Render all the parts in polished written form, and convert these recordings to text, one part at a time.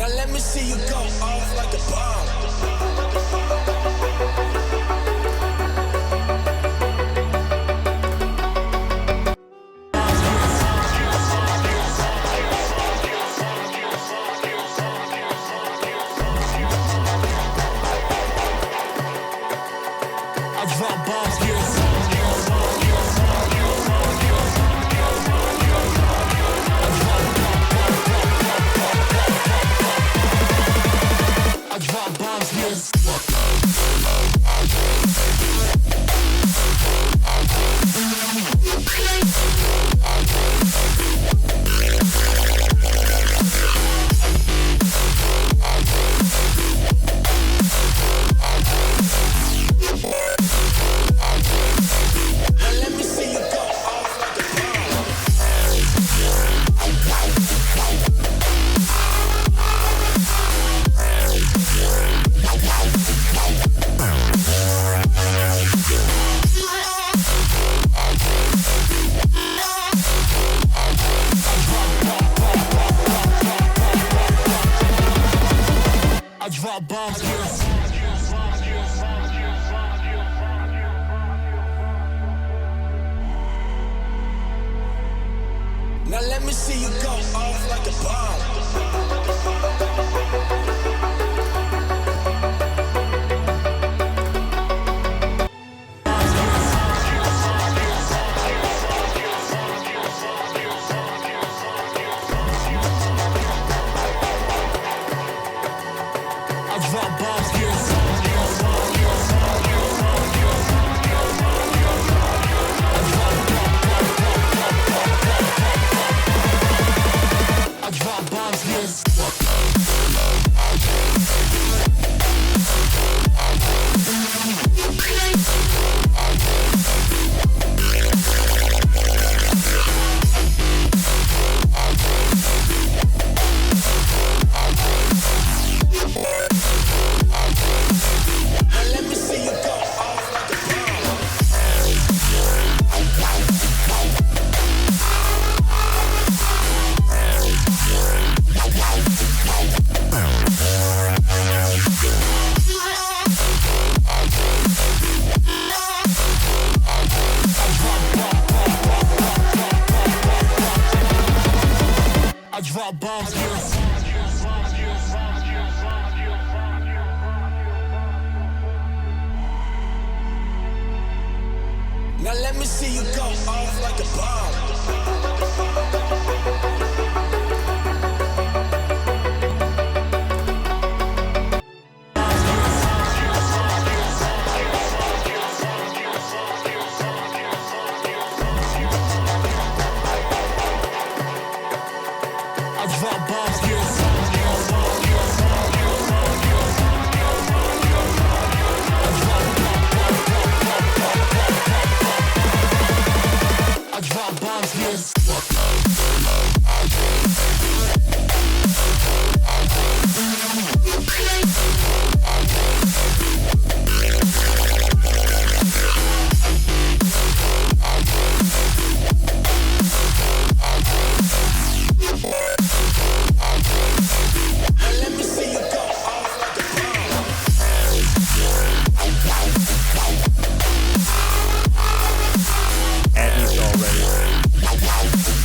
Now let me see you go off like a bomb. I drop bombs, I drop bombs, yes. I drop bombs, yes. Now let me see you go off like a bomb. I drop bombs, yes. I drop bombs, yes. I drop bombs, yes. Now let me see you go off like a bomb. I drop bombs, yes. I drop bombs, yes. At least already.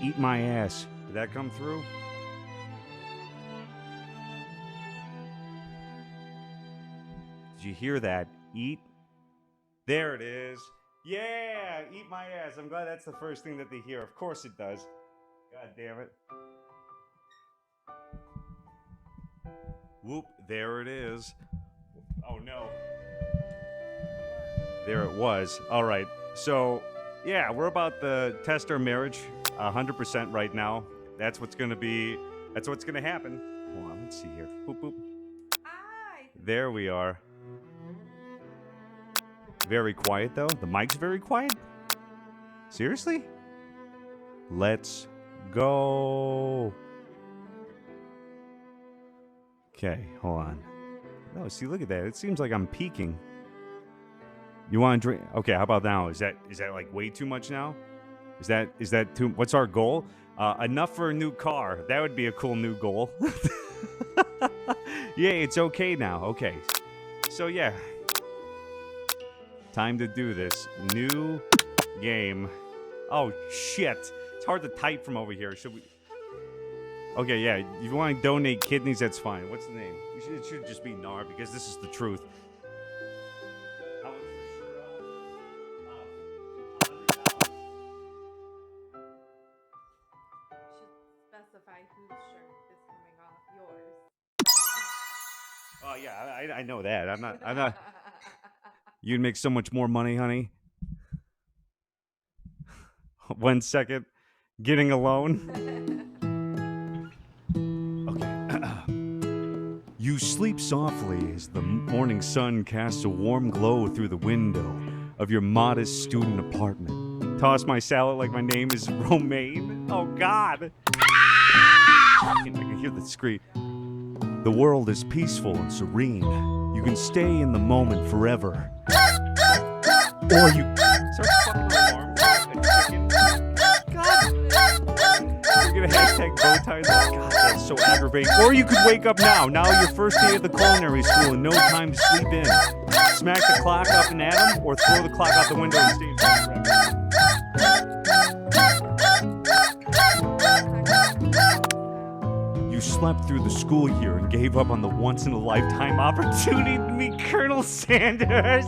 Eat my ass. Did that come through? Did you hear that? Eat. There it is. Yeah, eat my ass. I'm glad that's the first thing that they hear. Of course it does. God damn it. Whoop, there it is. Oh no. There it was. All right. So, yeah, we're about to test our marriage 100% right now. That's what's going to be, that's what's going to happen. Hold on, let's see here. Boop, boop. Hi. There we are. Very quiet, though. The mic's very quiet. Seriously? Let's go. Okay, hold on. No, see, look at that. It seems like I'm peaking. You want to drink? Okay, how about now? Is that like way too much now? Is that too? What's our goal? Enough for a new car. That would be a cool new goal. Yeah, it's okay now. Okay, so yeah, time to do this new game. Oh shit! It's hard to type from over here. Should we? Okay, yeah. If you want to donate kidneys, that's fine. What's the name? It should just be NAR because this is the truth. Specify whose shirt is coming off yours. Oh yeah, I know that. I'm not. You'd make so much more money, honey. 1 second, getting a loan. Okay. You sleep softly as the morning sun casts a warm glow through the window of your modest student apartment. Toss my salad like my name is Romaine. Oh God. I can hear the scream. The world is peaceful and serene. You can stay in the moment forever. Or you start fucking alarm. God. We're gonna hashtag bow ties. God, that's so aggravating. Or you could wake up now. Now your first day of the culinary school and no time to sleep in. Smack the clock up and at 'em, or throw the clock out the window and stay in bed forever. You slept through the school year and gave up on the once-in-a-lifetime opportunity to meet Colonel Sanders.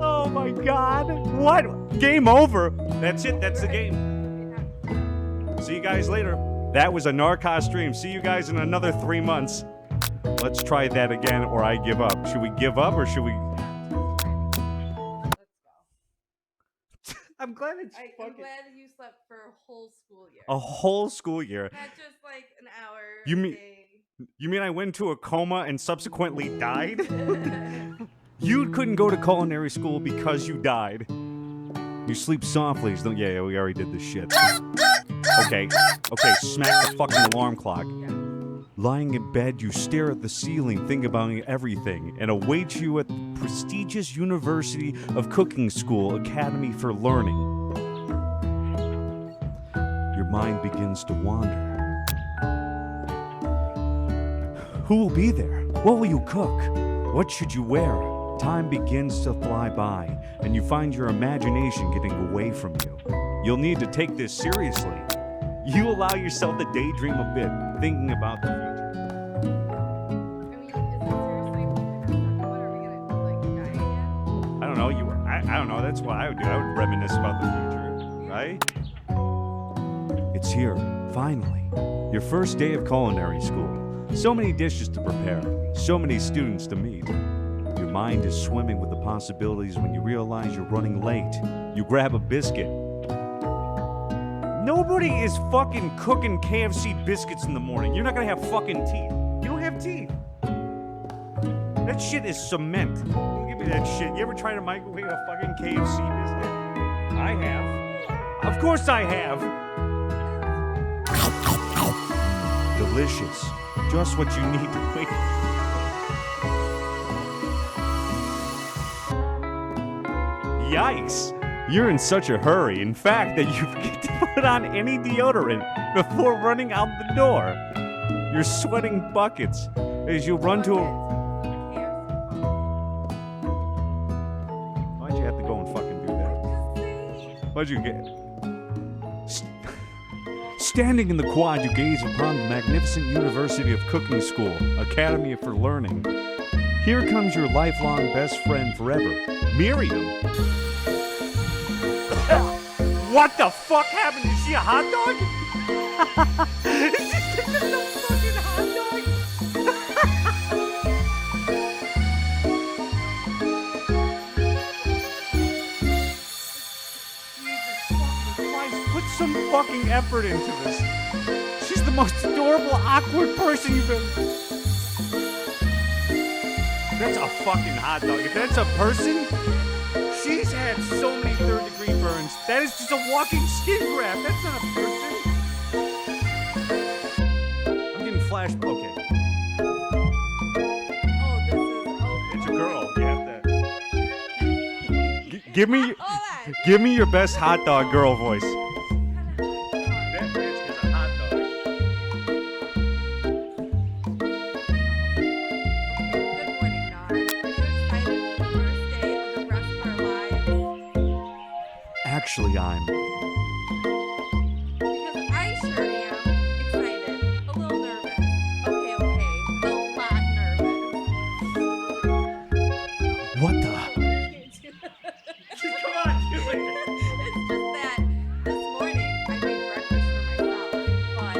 Oh my God. What? Game over. That's it. That's the game. See you guys later. That was a Narrcost stream. See you guys in another 3 months. Let's try that again or I give up. Should we give up or should we... I'm glad it's I'm fucking... glad that you slept for a whole school year. A whole school year. Not just like an hour You a mean- day. You mean I went into a coma and subsequently died? You couldn't go to culinary school because you died. You sleep softly. Yeah, we already did this shit. Okay, smack the fucking alarm clock. Yeah. Lying in bed, you stare at the ceiling, think about everything, and await you at the prestigious University of Cooking School Academy for Learning. Your mind begins to wander. Who will be there? What will you cook? What should you wear? Time begins to fly by, and you find your imagination getting away from you. You'll need to take this seriously. You allow yourself to daydream a bit, thinking about the future. I mean, is it seriously what are we gonna like die again? I don't know. I don't know. That's what I would do. I would reminisce about the future, right? It's here, finally. Your first day of culinary school. So many dishes to prepare, so many students to meet. Your mind is swimming with the possibilities when you realize you're running late. You grab a biscuit. Nobody is fucking cooking KFC biscuits in the morning. You're not gonna have fucking teeth. You don't have teeth. That shit is cement. Don't give me that shit. You ever try to microwave a fucking KFC biscuit? I have. Of course I have. Delicious. Just what you need to wait. Yikes! You're in such a hurry, in fact, that you forget to put on any deodorant before running out the door. You're sweating buckets as you run to a... Why'd you have to go and fucking do that? Why'd you get... Standing in the quad, you gaze upon the magnificent University of Cooking School, Academy for Learning. Here comes your lifelong best friend forever, Miriam. What the fuck happened? Is she a hot dog? Is she just a fucking hot dog? Put some fucking effort into this. She's the most adorable, awkward person you've ever. That's a fucking hot dog. If that's a person, she's had so many third-degree burns. That is just a walking skin graft. That's not a person. I'm getting flash. Okay. Oh, this is. Oh, It's a okay. girl. You have to. Give me. Hold on. Give me your best hot dog girl voice. Kinda hot dog. That bitch is a hot dog. Good morning, Nar. Are you excited for the first day of the rest of our lives? Actually, I'm. Because I sure am excited. A little nervous. Okay. A lot nervous. What the? Come on, Julie. It's just that this morning I made breakfast for myself, but,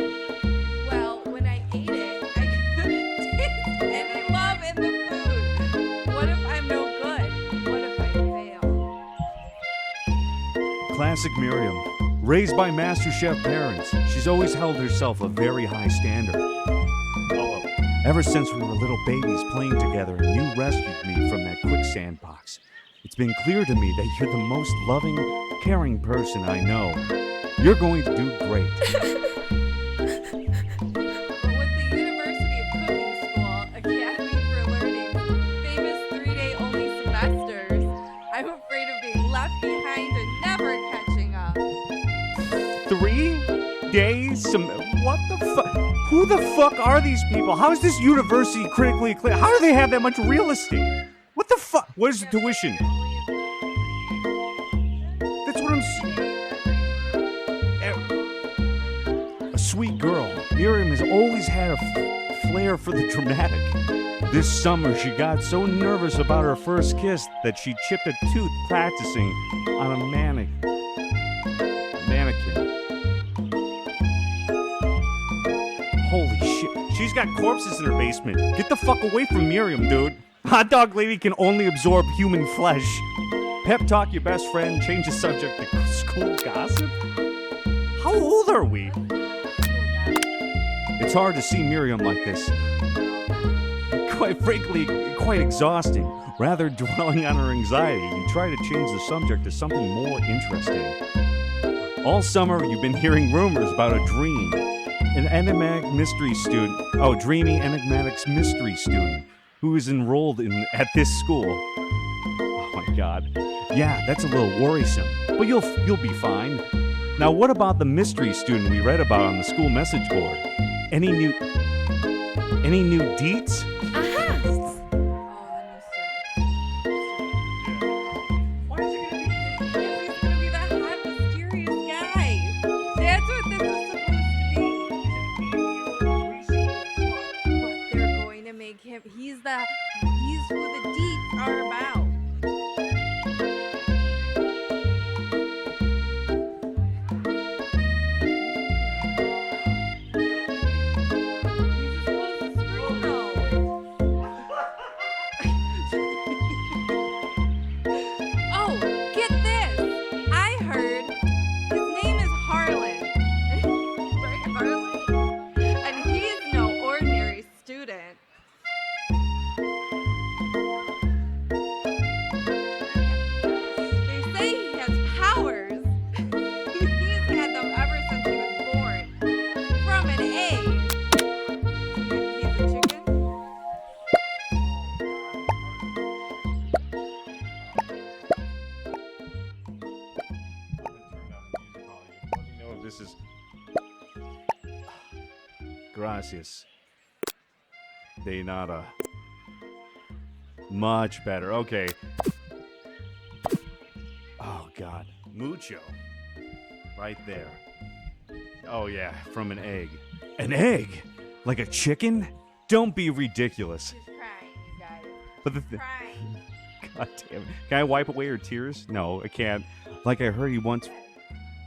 well, when I ate it, I couldn't taste any love in the food. What if I'm no good? What if I fail? Classic Miriam. Raised by Master Chef parents, she's always held herself a very high standard. Ever since we were little babies playing together and you rescued me from that quicksand box, it's been clear to me that you're the most loving, caring person I know. You're going to do great. But with the University of Cooking School, Academy for Learning, famous 3-day-only semesters, I'm afraid of being left behind and never catching up. 3 days? What the fuck? Who the fuck are these people? How is this university critically acclaimed? How do they have that much real estate? What the fuck? What is the tuition? That's what I'm A sweet girl, Miriam has always had a flair for the dramatic. This summer, she got so nervous about her first kiss that she chipped a tooth practicing on a mannequin. Holy shit. She's got corpses in her basement. Get the fuck away from Miriam, dude. Hot dog lady can only absorb human flesh. Pep talk your best friend, change the subject to school gossip? How old are we? It's hard to see Miriam like this. Quite frankly, quite exhausting. Rather dwelling on her anxiety, you try to change the subject to something more interesting. All summer, you've been hearing rumors about a dream. An enigmatic mystery student. Oh, dreamy enigmatic mystery student who is enrolled at this school. Oh my god. Yeah, that's a little worrisome, but you'll be fine. Now, what about the mystery student we read about on the school message board? Any new deets? Oh, Why is it gonna be? he's gonna be that hot, mysterious guy. That's what this is supposed to be. But they're going to make him. He's who the deets are about. Oh, get this! I heard his name is Harlan. Right, Harlan? And he's no ordinary student. They say he has powers. He's had them ever since he was born. From an egg. He's a chicken? Let me know if this is. Gracias. De nada. Much better. Okay. Oh, God. Mucho. Right there. Oh, yeah, from an egg. An egg? Like a chicken? Don't be ridiculous. She's crying, you guys. But Crying. God damn it. Can I wipe away her tears? No, I can't. Like I heard he once...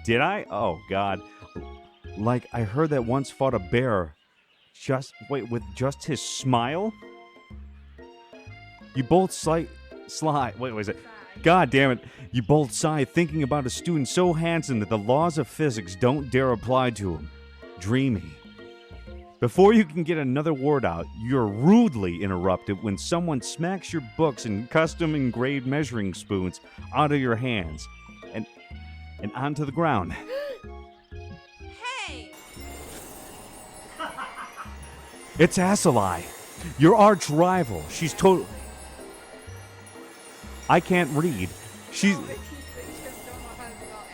Did I? Oh, God. Like I heard that once fought a bear. With just his smile? You both slide... Wait, was it? God damn it. You both sigh thinking about a student so handsome that the laws of physics don't dare apply to him. Dreamy. Before you can get another word out, you're rudely interrupted when someone smacks your books and custom engraved measuring spoons out of your hands and onto the ground. Hey! It's Asalai, your arch rival. She's total. I can't read. She's Oh, they just don't know how to spell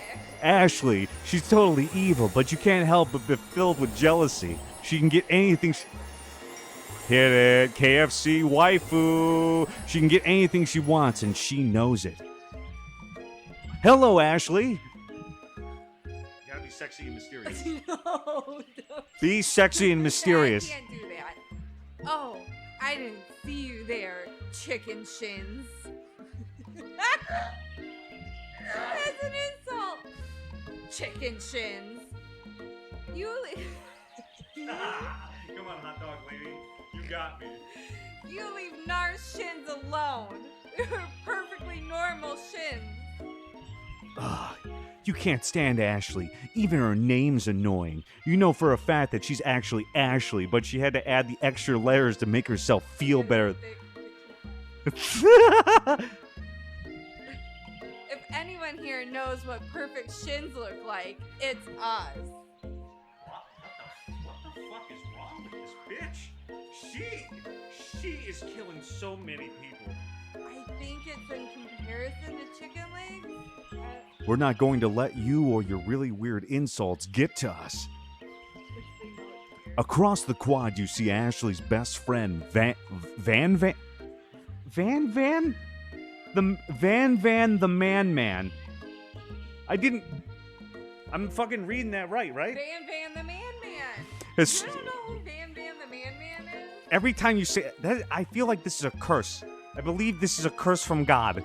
Ashley. She's totally evil, but you can't help but be filled with jealousy. She can get anything. Hit it, KFC waifu. She can get anything she wants, and she knows it. Hello, Ashley. You gotta be sexy and mysterious. No, don't. Be sexy and mysterious. I can't do that. Oh, I didn't see you there, chicken shins. That's an insult. Chicken shins. You leave. Come on, hot dog lady. You got me. You leave Nar's shins alone. They're perfectly normal shins. Ugh, you can't stand Ashley. Even her name's annoying. You know for a fact that she's actually Ashley, but she had to add the extra layers to make herself feel better. If anyone here knows what perfect shins look like, it's us. What the fuck is wrong with this bitch? She is killing so many people. I think it's in comparison to chicken legs. We're not going to let you or your really weird insults get to us. Across the quad, you see Ashley's best friend, Van the Man. I'm fucking reading that right? Van the Man. It's, You don't know who Van the Man is? every time you say that, I feel like this is a curse. I believe this is a curse from God.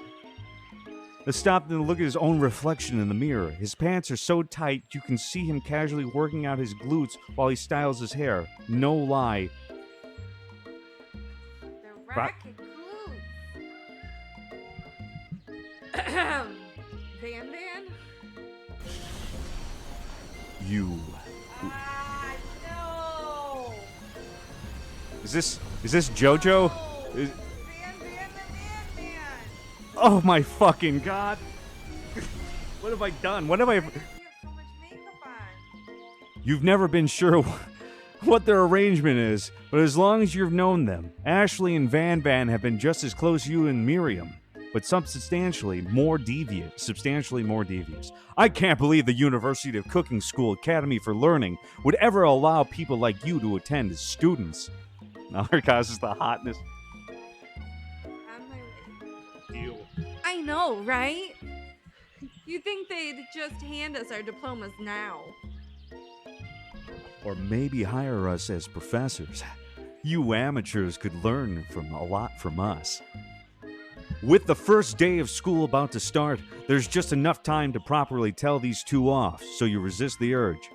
He stopped and looked at his own reflection in the mirror. His pants are so tight you can see him casually working out his glutes while he styles his hair. No lie. The racket glutes. Van? You. No. Is this JoJo? No. Is- Van the Man. Oh my fucking God. What have I done? What have I... Why does he have so much makeup on? You've never been sure what their arrangement is, but as long as you've known them, Ashley and Van have been just as close to you and Miriam, but substantially more devious. I can't believe the University of Cooking School Academy for Learning would ever allow people like you to attend as students. Narrcost is the hotness. On my way. Deal. I know, right? You think they'd just hand us our diplomas now? Or maybe hire us as professors. You amateurs could learn a lot from us. With the first day of school about to start, there's just enough time to properly tell these two off, so you resist the urge.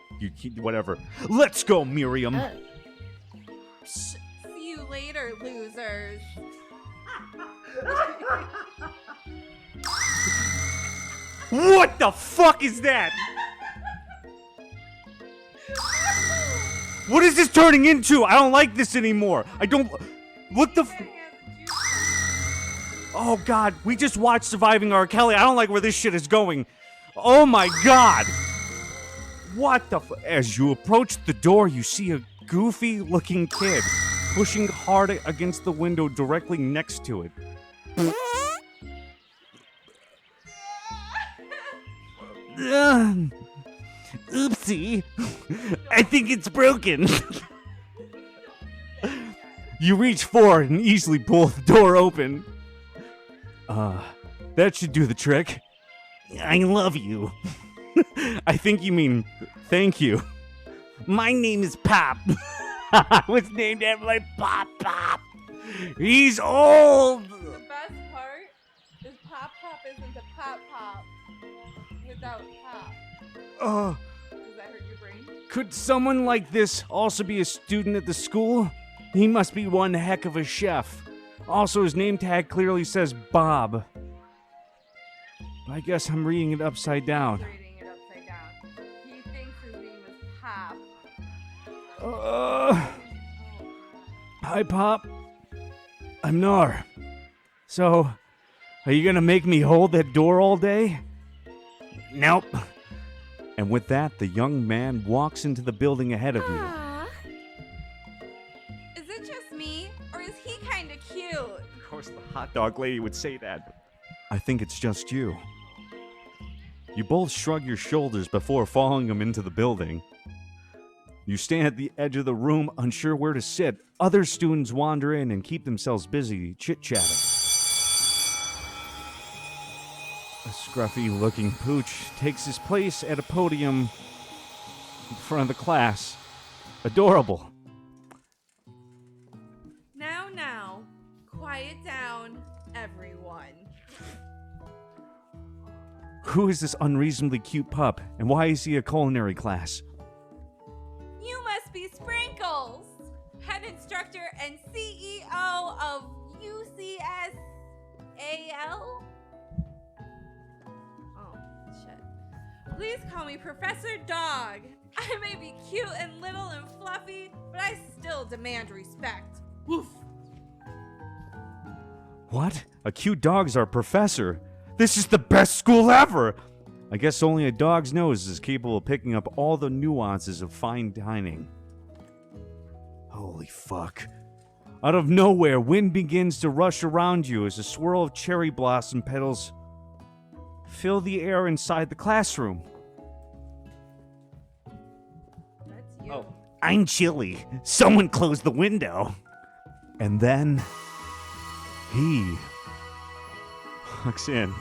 Whatever. Let's go, Miriam! Psh, see you later, losers. What the fuck is that? What is this turning into? I don't like this anymore. I don't... What the... Oh, God. We just watched Surviving R. Kelly. I don't like where this shit is going. Oh, my God. What the... As you approach the door, you see a goofy-looking kid pushing hard against the window directly next to it. Oopsie. I think it's broken. You reach forward and easily pull the door open. That should do the trick. I love you. I think you mean thank you. My name is Pop. I was named after my Pop. He's old. The best part is Pop isn't a pop without pop. Uh, Does that hurt your brain? could someone like this also be a student at the school? He must be one heck of a chef. Also, his name tag clearly says Bob. I guess I'm reading it upside down. Reading it upside down. He thinks his name is Pop. Hi, Pop. I'm Nar. So, are you gonna make me hold that door all day? Nope. And with that, the young man walks into the building ahead of you. Is it just me, or is he kind of cute? Of course, the hot dog lady would say that. I think it's just you. You both shrug your shoulders before following him into the building. You stand at the edge of the room, unsure where to sit. Other students wander in and keep themselves busy chit-chatting. A scruffy-looking pooch takes his place at a podium in front of the class. Adorable. Now, quiet down, everyone. Who is this unreasonably cute pup, and why is he a culinary class? You must be Sprinkles, head instructor and CEO of UCSAL? Oh, shit. Please call me Professor Dog. I may be cute and little and fluffy, but I still demand respect. Woof. What? A cute dog's our professor? This is the best school ever! I guess only a dog's nose is capable of picking up all the nuances of fine dining. Holy fuck. Out of nowhere, wind begins to rush around you as a swirl of cherry blossom petals fill the air inside the classroom. That's you. Oh, I'm chilly. Someone close the window. And then he walks in.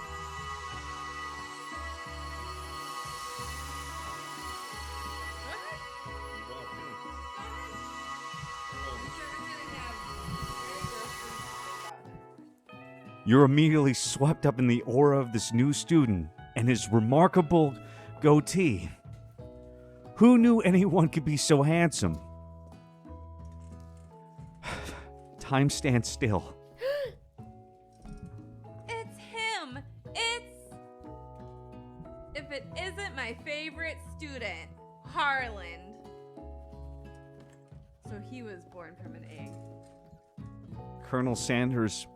You're immediately swept up in the aura of this new student and his remarkable goatee. Who knew anyone could be so handsome? Time stands still. It's him. If it isn't my favorite student, Harland. So he was born from an egg. Colonel Sanders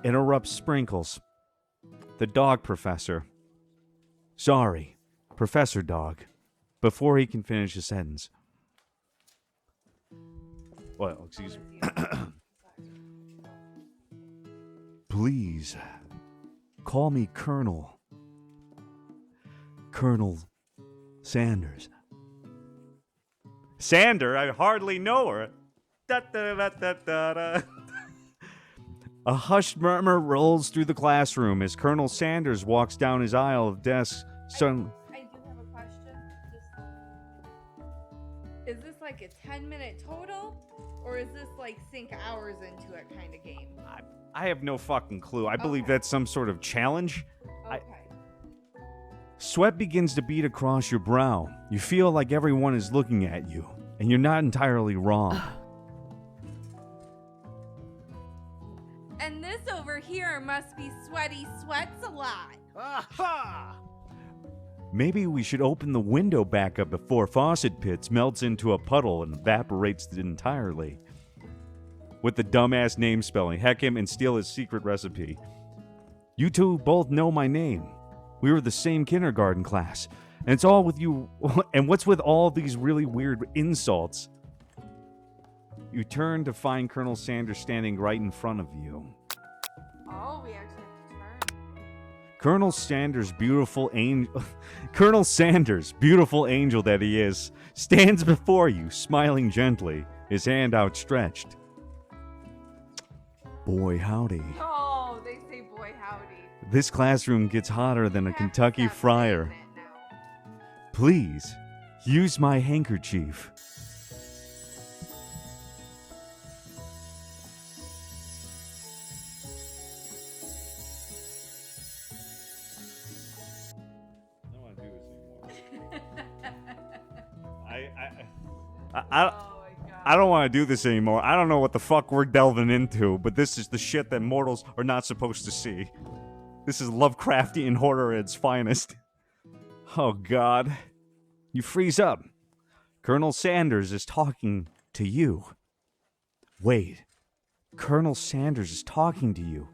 interrupts Sprinkles, the dog professor. Sorry, Professor Dog, before he can finish his sentence. Well, excuse me. Please, call me Colonel. Colonel Sanders. Sander? I hardly know her. Da-da-da-da-da-da. A hushed murmur rolls through the classroom as Colonel Sanders walks down his aisle of desks. I do have a question. Is this like a 10-minute total? Or is this like sink hours into it kind of game? I have no fucking clue. I believe Okay. that's some sort of challenge. Okay. Sweat begins to bead across your brow. You feel like everyone is looking at you, and you're not entirely wrong. And this over here must be Sweaty Sweats a lot. Aha! Maybe we should open the window back up before Faucet Pits melts into a puddle and evaporates entirely. With the dumbass name spelling, heck him and steal his secret recipe. You two both know my name. We were the same kindergarten class. And it's all with you. And what's with all these really weird insults? You turn to find Colonel Sanders standing right in front of you. Oh, we actually have to turn. Colonel Sanders, beautiful angel. Colonel Sanders, beautiful angel that he is, stands before you, smiling gently, his hand outstretched. Boy, howdy. Oh, they say boy howdy. This classroom gets hotter than a You have to Kentucky stop fryer. saying it now. Please, Use my handkerchief. I don't want to do this anymore. I Oh my god. don't want to do this anymore. I don't know what the fuck we're delving into, but this is the shit that mortals are not supposed to see. This is Lovecraftian horror at its finest. Oh god. You freeze up. Colonel Sanders is talking to you. Wait. Colonel Sanders is talking to you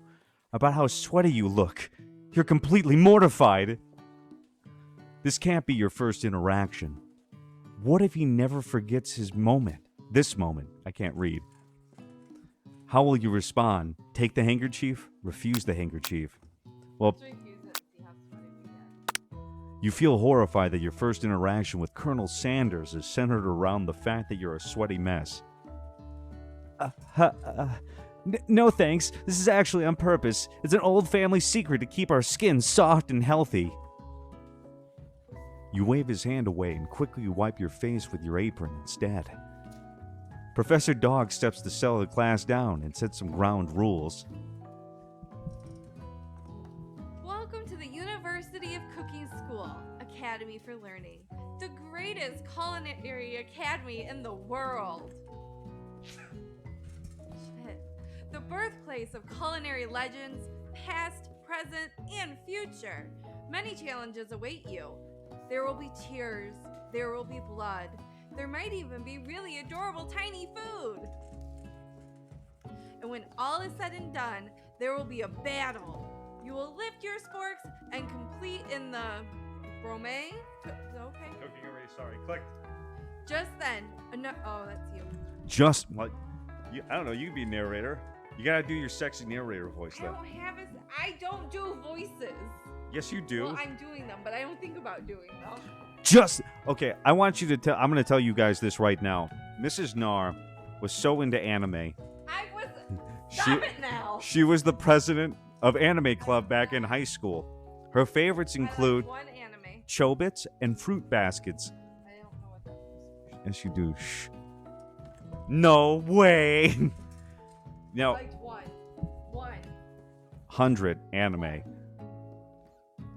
about how sweaty you look. You're completely mortified. This can't be your first interaction. What if he never forgets his moment? This moment. I can't read. How will you respond? Take the handkerchief? Refuse the handkerchief? Well, Let's refuse it and see how sweaty we get. you feel horrified that your first interaction with Colonel Sanders is centered around the fact that you're a sweaty mess. No thanks. This is actually on purpose. It's an old family secret to keep our skin soft and healthy. You wave his hand away and quickly wipe your face with your apron instead. Professor Dog steps the cell of the class down and sets some ground rules. Welcome to the University of Cooking School, Academy for Learning, the greatest culinary academy in the world. Shit. The birthplace of culinary legends, past, present, and future. Many challenges await you. There will be tears, there will be blood, there might even be really adorable tiny food. And when all is said and done, there will be a battle. You will lift your sporks and complete in the bromé. Okay. Cooking already, sorry. Click. Just then, oh, that's you. Just what? I don't know. You can be a narrator. You gotta do your sexy narrator voice, I though. I don't do voices. Yes, you do. Well, I'm doing them, but I don't think about doing them. Okay. I want you to tell. I'm gonna tell you guys this right now. Mrs. Nar was so into anime. I was. Stop it now. She was the president of Anime Club back in high school. Her favorites include I like one anime. Chobits and fruit baskets. I don't know what that means. Yes, you do. Shh. No way. I Now, liked one. 100 anime.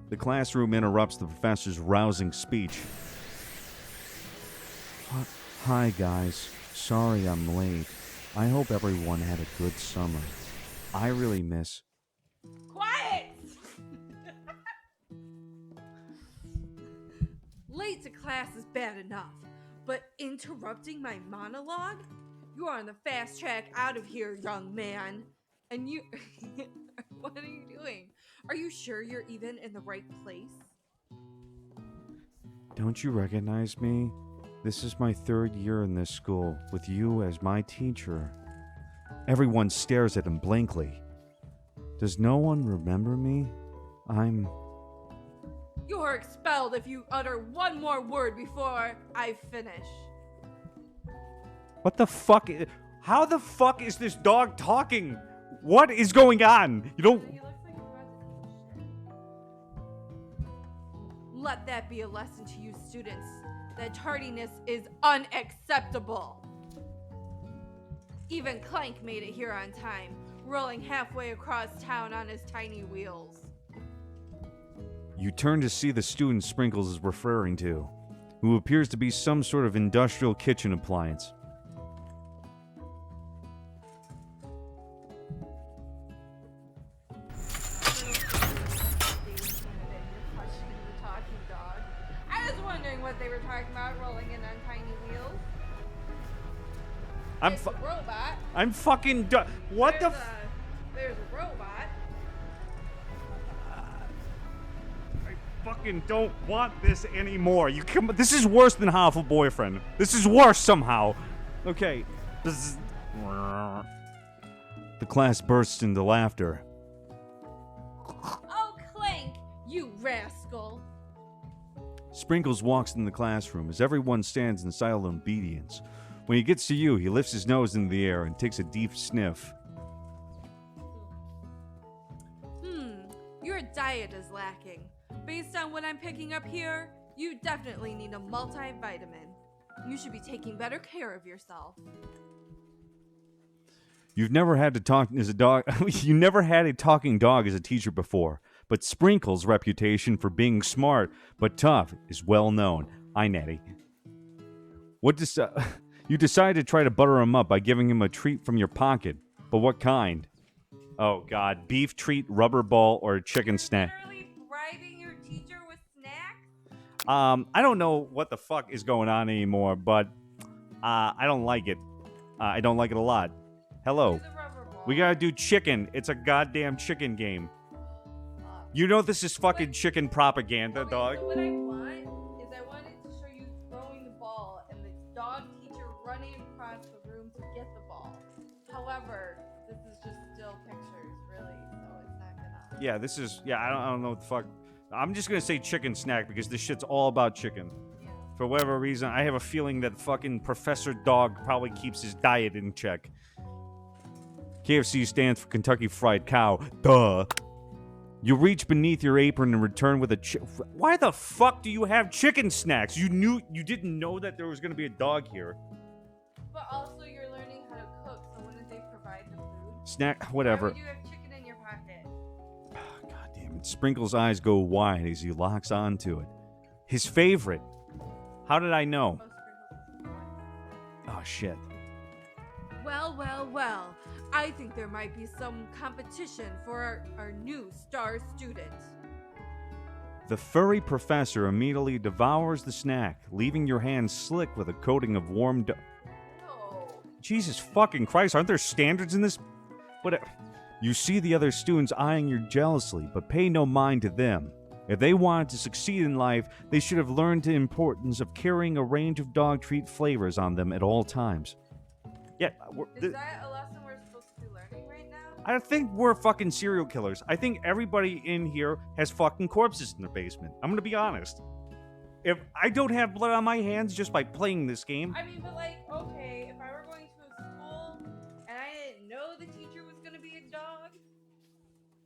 The classroom interrupts the professor's rousing speech. Hi, guys. Sorry I'm late. I hope everyone had a good summer. I really miss... Quiet! Late to class is bad enough, but interrupting my monologue? You are on the fast track out of here, young man. And you... What are you doing? Are you sure you're even in the right place? Don't you recognize me? This is my 3rd year in this school, with you as my teacher. Everyone stares at him blankly. Does no one remember me? You are expelled if you utter one more word before I finish. What the fuck? How the fuck is this dog talking? What is going on? You don't... He looks like he's about to eat shit. Let that be a lesson to you students, that tardiness is unacceptable. Even Clank made it here on time, rolling halfway across town on his tiny wheels. You turn to see the student Sprinkles is referring to, who appears to be some sort of industrial kitchen appliance. I was wondering what they were talking about, rolling in on tiny wheels. I'm It's a robot. I'm fucking what the There's a robot. I fucking don't want this anymore. This is worse than half a boyfriend. This is worse somehow. Okay. The class bursts into laughter. Oh, Clank, you rascal. Sprinkles walks in the classroom as everyone stands in silent obedience. When he gets to you, he lifts his nose into the air and takes a deep sniff. Your diet is lacking. Based on what I'm picking up here, You definitely need a multivitamin. You should be taking better care of yourself. You've never had to talk as a dog. You never had a talking dog as a teacher before, but Sprinkle's reputation for being smart but tough is well known. Hi, Natty. You decided to try to butter him up by giving him a treat from your pocket. But what kind? Oh, God. Beef treat, rubber ball, or a chicken snack? Literally bribing your teacher with snacks? I don't know what the fuck is going on anymore, but I don't like it. I don't like it a lot. Hello. Here's a rubber ball. We gotta do chicken. It's a goddamn chicken game. You know this is fucking chicken propaganda, Okay, dog. So what I want is I wanted to show you throwing the ball and the dog teacher running across the room to get the ball. However, this is just still pictures, really, so it's not gonna. Yeah, this is. Yeah, I don't know what the fuck. I'm just gonna say chicken snack because this shit's all about chicken. Yeah. For whatever reason, I have a feeling that fucking Professor Dog probably keeps his diet in check. KFC stands for Kentucky Fried Cow. Duh. You reach beneath your apron and return with a Why the fuck do you have chicken snacks? You didn't know that there was gonna be a dog here. But also, you're learning how to cook, so wouldn't they provide the food? Snack, Why whatever. would you have chicken in your pocket? God damn it. Sprinkle's eyes go wide as he locks onto it. His favorite. How did I know? Oh, Sprinkles. Oh, shit. Well, well, well. I think there might be some competition for our new star student. The furry professor immediately devours the snack, leaving your hands slick with a coating of warm No. Jesus fucking Christ, aren't there standards in this? What? You see the other students eyeing you jealously, but pay no mind to them. If they wanted to succeed in life, they should have learned the importance of carrying a range of dog treat flavors on them at all times. Yeah, Is that a lesson we're supposed to be learning right now? I think we're fucking serial killers. I think everybody in here has fucking corpses in their basement. I'm gonna be honest. If I don't have blood on my hands just by playing this game, I mean, but like, okay, if I were going to a school and I didn't know the teacher was gonna be a dog,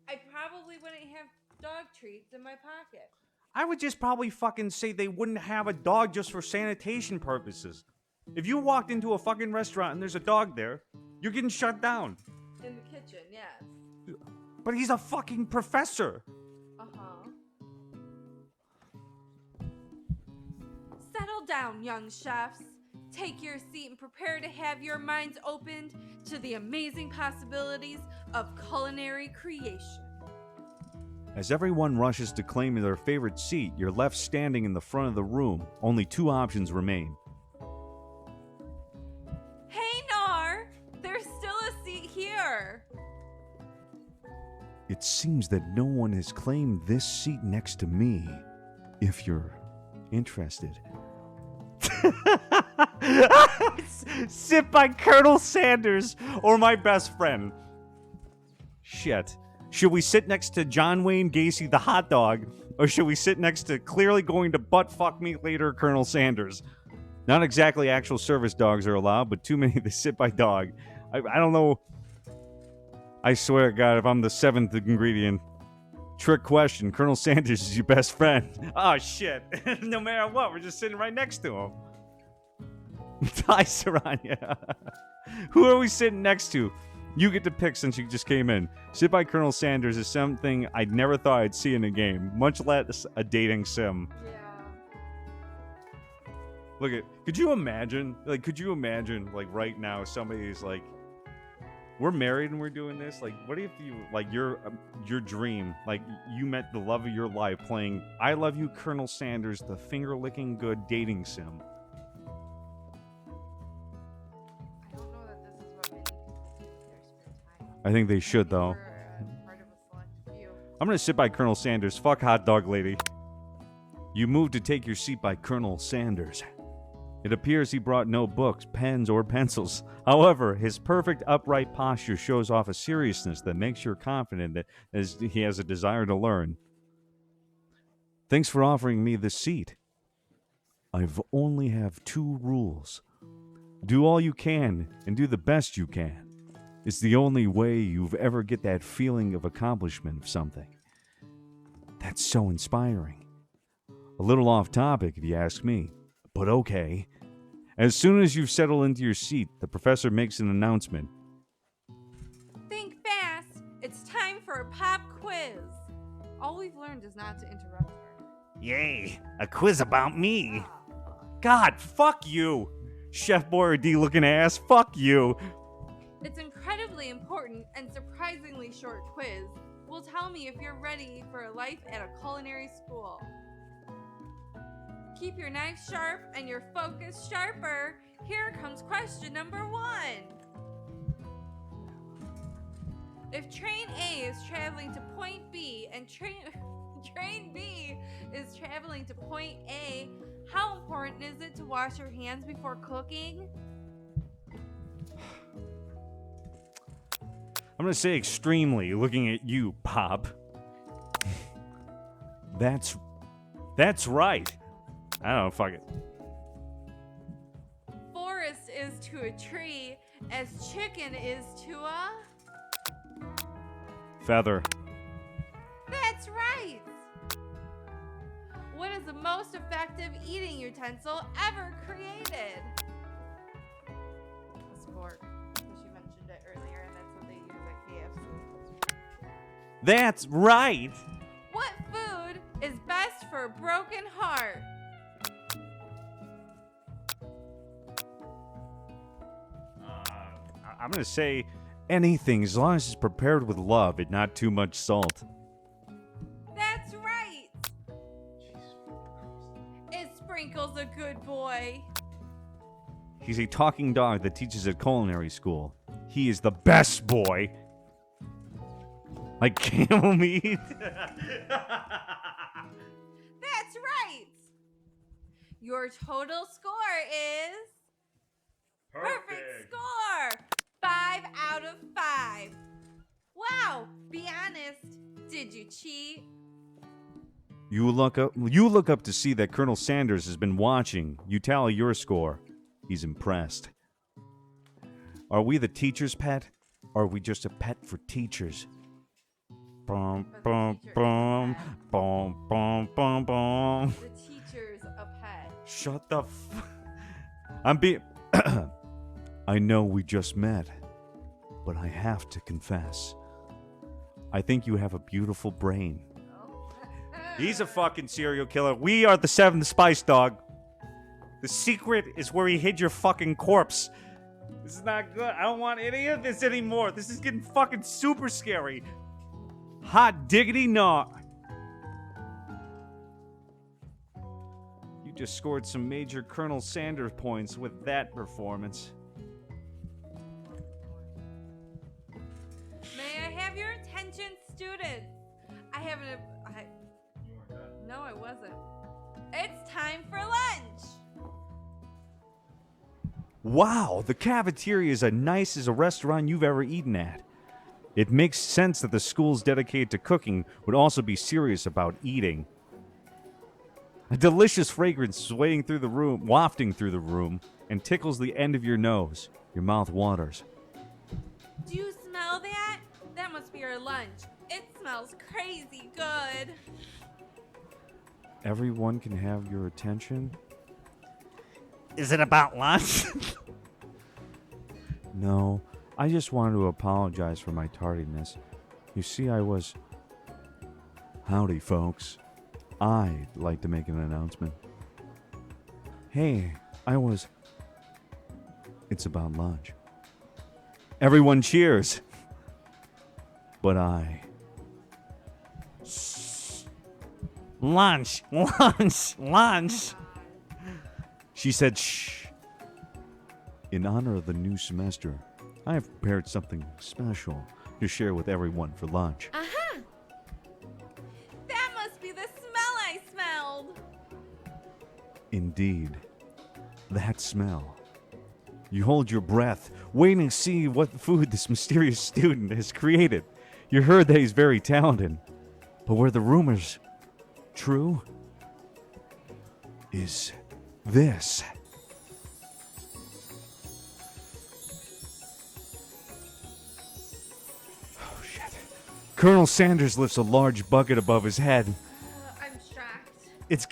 I probably wouldn't have dog treats in my pocket. I would just probably fucking say they wouldn't have a dog just for sanitation purposes. If you walked into a fucking restaurant and there's a dog there, you're getting shut down. In the kitchen, yes. But he's a fucking professor. Uh-huh. Settle down, young chefs. Take your seat and prepare to have your minds opened to the amazing possibilities of culinary creation. As everyone rushes to claim their favorite seat, you're left standing in the front of the room. Only two options remain. Hey, Nar! There's still a seat here! It seems that no one has claimed this seat next to me, if you're interested. Sit by Colonel Sanders or my best friend. Shit. Should we sit next to John Wayne Gacy, the hot dog, or should we sit next to clearly going to butt fuck me later, Colonel Sanders? Not exactly actual service dogs are allowed, but too many to sit by dog. I don't know. I swear to God, if I'm the seventh ingredient. Trick question. Colonel Sanders is your best friend. Oh, shit. No matter what, we're just sitting right next to him. Hi, Saranya. Who are we sitting next to? You get to pick since you just came in. Sit by Colonel Sanders is something I'd never thought I'd see in a game, much less a dating sim. Yeah. Look at, could you imagine, right now somebody's like, we're married and we're doing this? Like, what if you, like, your dream, like, you met the love of your life playing I Love You, Colonel Sanders, the finger-licking good dating sim. I don't know that this is what many people do with their spare time. I think they should, though. We're part of a select few. I'm gonna sit by Colonel Sanders. Fuck hot dog lady. You move to take your seat by Colonel Sanders. It appears he brought no books, pens, or pencils. However, his perfect upright posture shows off a seriousness that makes you confident that he has a desire to learn. Thanks for offering me this seat. I've only have two rules. Do all you can and do the best you can. It's the only way you've ever get that feeling of accomplishment of something. That's so inspiring. A little off topic, if you ask me, but okay. As soon as you've settled into your seat, the professor makes an announcement. Think fast. It's time for a pop quiz. All we've learned is not to interrupt her. Yay, a quiz about me. God, fuck you. Chef Boyardee looking ass, fuck you. It's incredibly important and surprisingly short quiz. Will tell me if you're ready for a life at a culinary school. Keep your knife sharp and your focus sharper. Here comes question number 1. If train A is traveling to point B and train B is traveling to point A, how important is it to wash your hands before cooking? I'm gonna say extremely, looking at you, Pop. That's right. I don't know, fuck it. Forest is to a tree as chicken is to a... Feather. That's right! What is the most effective eating utensil ever created? A spork. Because you mentioned it earlier, and that's what they use at KFC. That's right! What food is best for a broken heart? I'm gonna say anything as long as it's prepared with love and not too much salt. That's right! Is Sprinkles a good boy? He's a talking dog that teaches at culinary school. He is the best boy. Like camel meat. That's right! Your total score is... Perfect score! 5 out of 5. Wow, be honest. Did you cheat? You look up to see that Colonel Sanders has been watching. You tally your score. He's impressed. Are we the teacher's pet? Or are we just a pet for teachers? Bum, bum, bum, bum, bum, bum, bum. The teacher's a pet. Shut the I'm being... I know we just met, but I have to confess. I think you have a beautiful brain. He's a fucking serial killer. We are the 7th Spice Dog. The secret is where he hid your fucking corpse. This is not good. I don't want any of this anymore. This is getting fucking super scary. Hot diggity no. You just scored some major Colonel Sanders points with that performance. May I have your attention, students? No, I wasn't. It's time for lunch. Wow, the cafeteria is as nice as a restaurant you've ever eaten at. It makes sense that the schools dedicated to cooking would also be serious about eating. A delicious fragrance is wafting through the room, and tickles the end of your nose. Your mouth waters. Do you smell that? That must be our lunch. It smells crazy good. Everyone can have your attention? Is it about lunch? No, I just wanted to apologize for my tardiness. You see, Howdy, folks. I'd like to make an announcement. Hey, It's about lunch. Everyone cheers. But Lunch. She said, shh. In honor of the new semester, I have prepared something special to share with everyone for lunch. Uh-huh. That must be the smell I smelled. Indeed. That smell. You hold your breath, waiting to see what food this mysterious student has created. You heard that he's very talented. But were the rumors true? Is this? Oh, shit. Colonel Sanders lifts a large bucket above his head. I'm shocked. its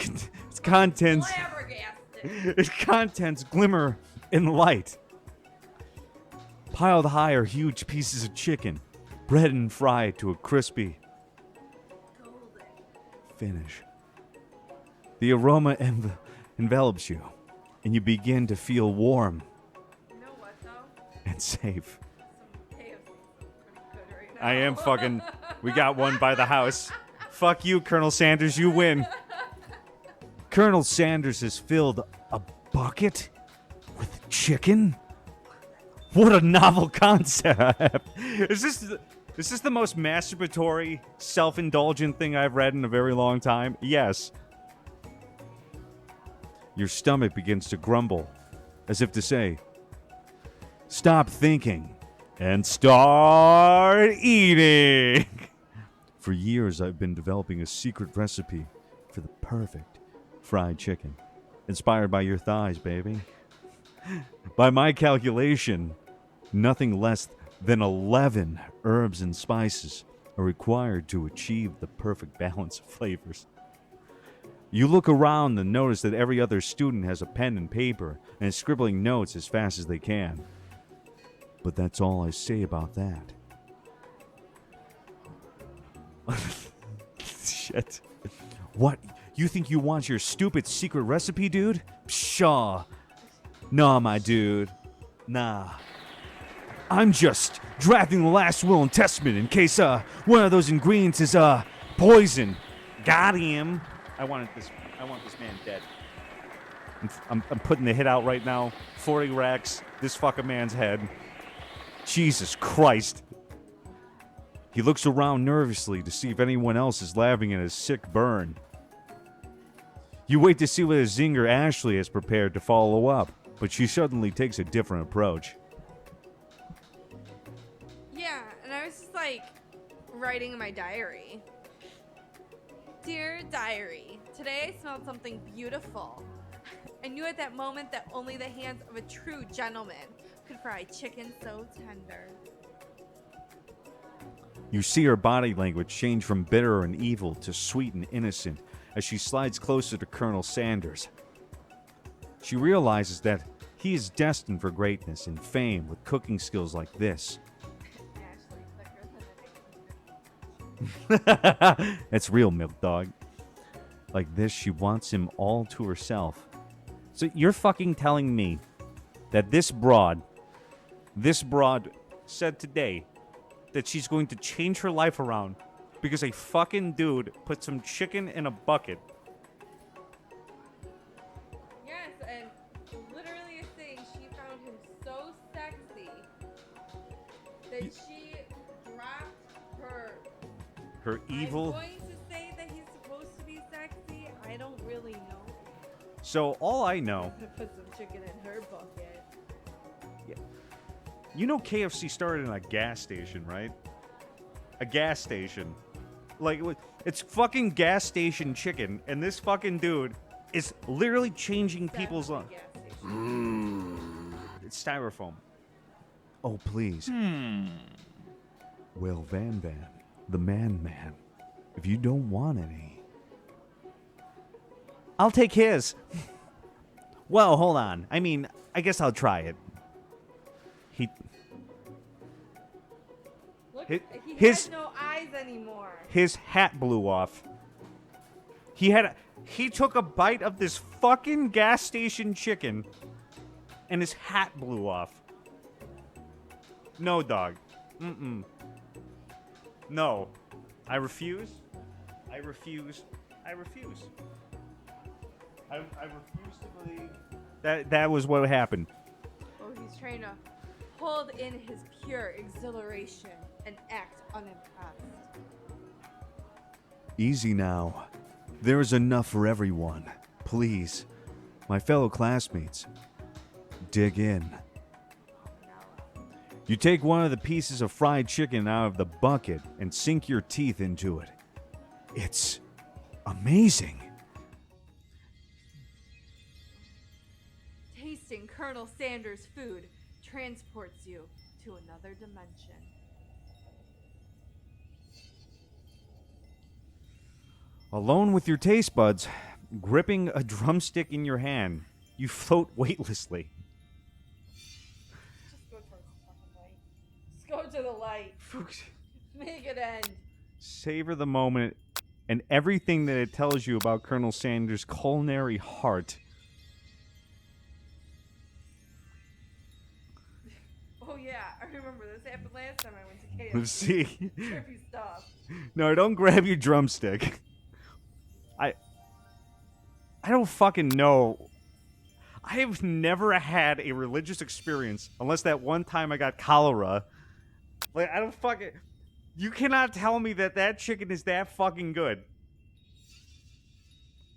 contents Flabbergasted. its contents glimmer in the light. Piled high are huge pieces of chicken, bread and fried to a crispy Golden. finish. The aroma envelops you, and you begin to feel warm You know what though? and safe. Some KFC is pretty good right now. I am fucking. We got one by the house. Fuck you, Colonel Sanders. You win. Colonel Sanders has filled a bucket with chicken? What a novel concept. Is this the most masturbatory, self-indulgent thing I've read in a very long time? Yes. Your stomach begins to grumble, as if to say, stop thinking and start eating. For years, I've been developing a secret recipe for the perfect fried chicken. Inspired by your thighs, baby. By my calculation, nothing less than 11 herbs and spices are required to achieve the perfect balance of flavors. You look around and notice that every other student has a pen and paper and is scribbling notes as fast as they can. But that's all I say about that. Shit. What? You think you want your stupid secret recipe, dude? Pshaw. Nah, my dude. Nah. I'm just drafting the last will and testament in case one of those ingredients is poison. Got him. I want this man dead. I'm putting the hit out right now. 40 racks. This fucking man's head. Jesus Christ. He looks around nervously to see if anyone else is laughing at his sick burn. You wait to see whether Zinger Ashley is prepared to follow up, but she suddenly takes a different approach. Yeah, and I was just like writing in my diary. Dear diary, today I smelled something beautiful. I knew at that moment that only the hands of a true gentleman could fry chicken so tender. You see her body language change from bitter and evil to sweet and innocent as she slides closer to Colonel Sanders. She realizes that he is destined for greatness and fame with cooking skills like this. Ashley, thicker than a That's real, milk dog. Like this, she wants him all to herself. So you're fucking telling me that this broad said today that she's going to change her life around because a fucking dude put some chicken in a bucket. Yes, and literally is saying she found him so sexy that she dropped her Evil. I'm going to say that he's supposed to be sexy. I don't really know. So all I know, Put some chicken in her bucket. you know KFC started in a gas station, right? A gas station. Like, it's fucking gas station chicken, and this fucking dude is literally changing people's lives. It's styrofoam. Oh, please. Well, Van, the man, if you don't want any, I'll take his. Well, hold on. I mean, I guess I'll try it. Look, His- he his- has no eyes anymore. His hat blew off. He took a bite of this fucking gas station chicken, and his hat blew off. No, dog. No. I refuse. I refuse to believe that was what happened. Oh, he's trying to hold in his pure exhilaration and act unimpressed. Easy now. There is enough for everyone. Please, my fellow classmates, dig in. You take one of the pieces of fried chicken out of the bucket and sink your teeth into it. It's amazing. Tasting Colonel Sanders' food transports you to another dimension. Alone with your taste buds, Gripping a drumstick in your hand, you float weightlessly. Just go towards the fucking light. Just go to the light. Make it end. Savor the moment and everything that it tells you about Colonel Sanders' culinary heart. Oh yeah, I remember this happened last time I went to KFC. Let's see. Trippy stuff. No, don't grab your drumstick. I don't fucking know. I have never had a religious experience unless that one time I got cholera. Like, I don't fucking... You cannot tell me that that chicken is that fucking good.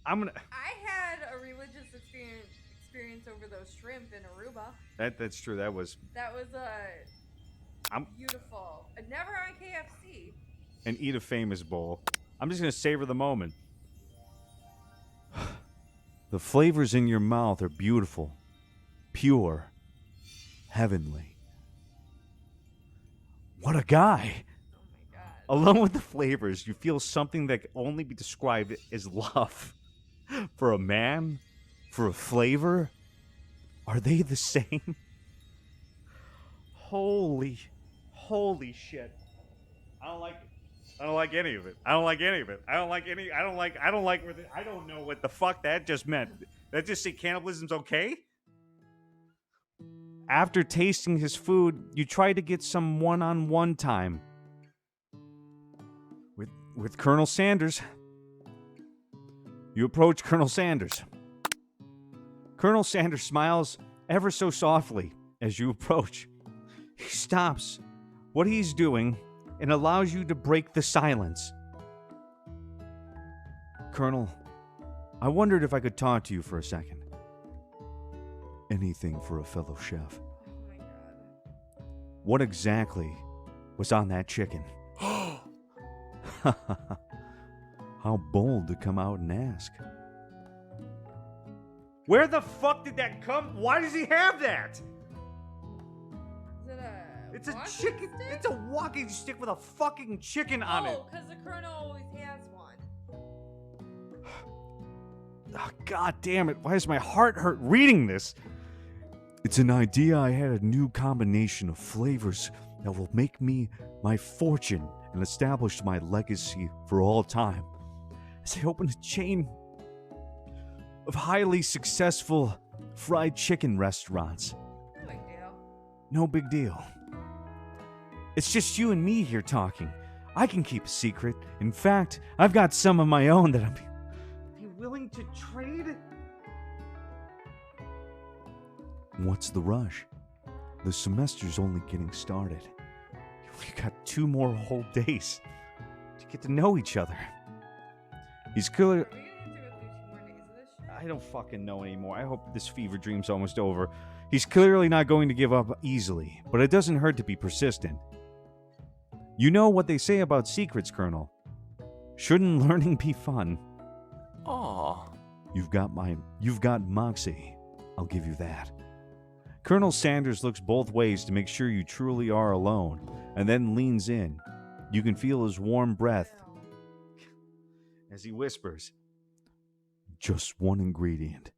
I'm gonna... I had a religious experience over those shrimp in Aruba. That's true. That was beautiful. Never on KFC. an eat a famous bowl. I'm just gonna savor the moment. The flavors in your mouth are beautiful, pure, heavenly. What a guy! Oh my god. Along with the flavors, you feel something that can only be described as love. For a man? For a flavor? Are they the same? Holy shit. I don't like it. I don't like any of it. I don't like any of it. I don't know what the fuck that just meant. That just say cannibalism's okay? After tasting his food, you try to get some one-on-one time with Colonel Sanders. You approach Colonel Sanders. Colonel Sanders smiles ever so softly as you approach. He stops what he's doing and allows you to break the silence. Colonel, I wondered if I could talk to you for a second. Anything for a fellow chef. Oh my god. What exactly was on that chicken? How bold to come out and ask. Where the fuck did that come? Why does he have that? Is it a It's a walking chicken. stick? It's a walking stick with a fucking chicken on it. Oh, because the Colonel always has one. Oh, God damn it. Why does my heart hurt reading this? It's an idea I had, a new combination of flavors that will make me my fortune and establish my legacy for all time. As I open a chain of highly successful fried chicken restaurants. No big deal. No big deal. It's just you and me here talking. I can keep a secret. In fact, I've got some of my own that I'm willing to trade. What's the rush? The semester's only getting started. We've got 2 more whole days to get to know each other. He's clearly... Are we gonna have to go through 2 more days of this shit? I don't fucking know anymore. I hope this fever dream's almost over. He's clearly not going to give up easily, but it doesn't hurt to be persistent. You know what they say about secrets, Colonel. Shouldn't learning be fun? Aw. You've got moxie. I'll give you that. Colonel Sanders looks both ways to make sure you truly are alone, and then leans in. You can feel his warm breath as he whispers, just one ingredient.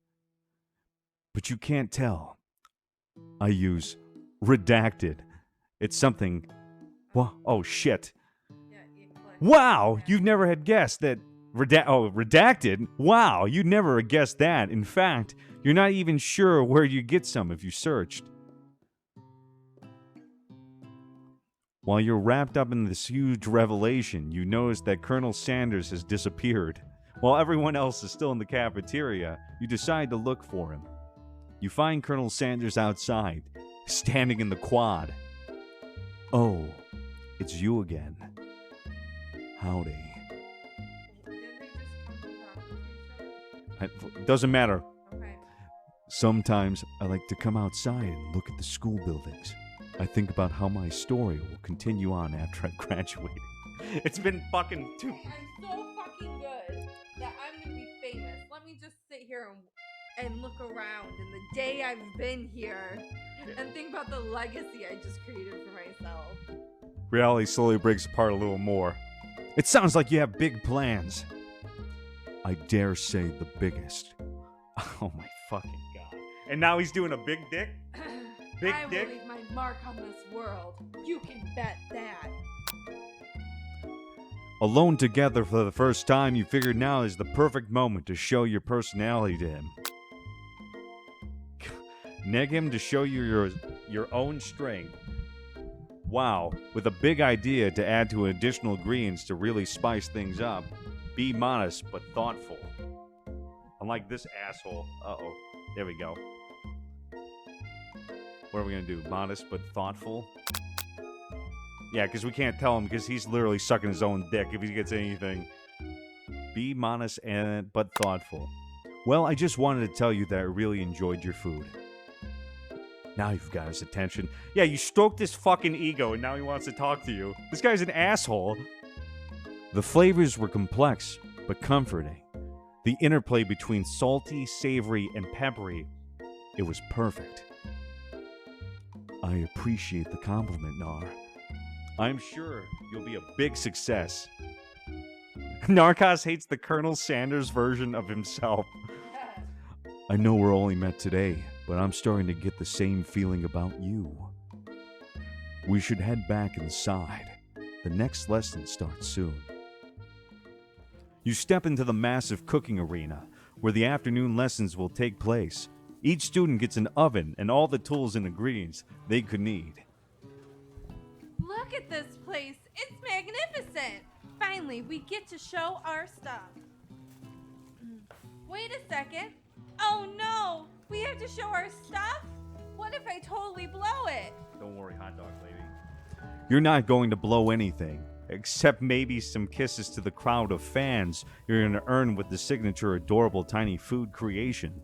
But you can't tell. I use redacted. It's something... Well, oh, shit. Yeah, you click. Wow, you've never had guessed that... redacted? Wow, you'd never have guessed that. In fact, you're not even sure where you get some if you searched. While you're wrapped up in this huge revelation, you notice that Colonel Sanders has disappeared. While everyone else is still in the cafeteria, you decide to look for him. You find Colonel Sanders outside, standing in the quad. Oh, it's you again. Howdy. Didn't they just come from conversation? It doesn't matter. Okay. Sometimes I like to come outside and look at the school buildings. I think about how my story will continue on after I graduate. It's been fucking too... I'm so fucking good that I'm gonna be famous. Let me just sit here and look around in the day I've been here and think about the legacy I just created for myself. Reality slowly breaks apart a little more. It sounds like you have big plans. I dare say the biggest. Oh my fucking god. And now he's doing a big dick? Big I dick? will leave my mark on this world. You can bet that. Alone together for the first time, you figured now is the perfect moment to show your personality to him. Neg him to show you your own strength. Wow, with a big idea to add to additional ingredients to really spice things up. Be modest but thoughtful. Unlike this asshole. Uh-oh. There we go. What are we gonna do? Modest but thoughtful? Yeah, because we can't tell him because he's literally sucking his own dick if he gets anything. Be modest but thoughtful. Well, I just wanted to tell you that I really enjoyed your food. Now you've got his attention. Yeah, you stroked his fucking ego and now he wants to talk to you. This guy's an asshole. The flavors were complex but comforting. The interplay between salty, savory, and peppery, it was perfect. I appreciate the compliment, Nar. I'm sure you'll be a big success. Narrcost hates the Colonel Sanders version of himself. I know we're only met today, but I'm starting to get the same feeling about you. We should head back inside. The next lesson starts soon. You step into the massive cooking arena, where the afternoon lessons will take place. Each student gets an oven and all the tools and ingredients they could need. Look at this place. It's magnificent. Finally, we get to show our stuff. Wait a second. Oh no, we have to show our stuff? What if I totally blow it? Don't worry, hot dog lady. You're not going to blow anything, except maybe some kisses to the crowd of fans you're going to earn with the signature adorable tiny food creation.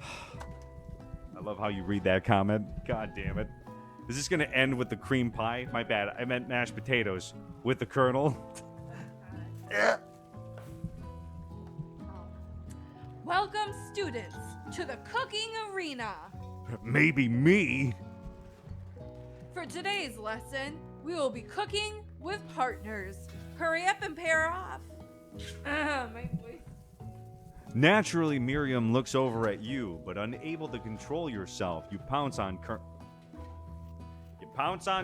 I love how you read that comment. God damn it. Is this going to end with the cream pie? My bad. I meant mashed potatoes with the Colonel. Welcome, students, to the cooking arena. Maybe me. For today's lesson, we will be cooking with partners. Hurry up and pair off. My voice. Naturally, Miriam looks over at you, but unable to control yourself, you pounce on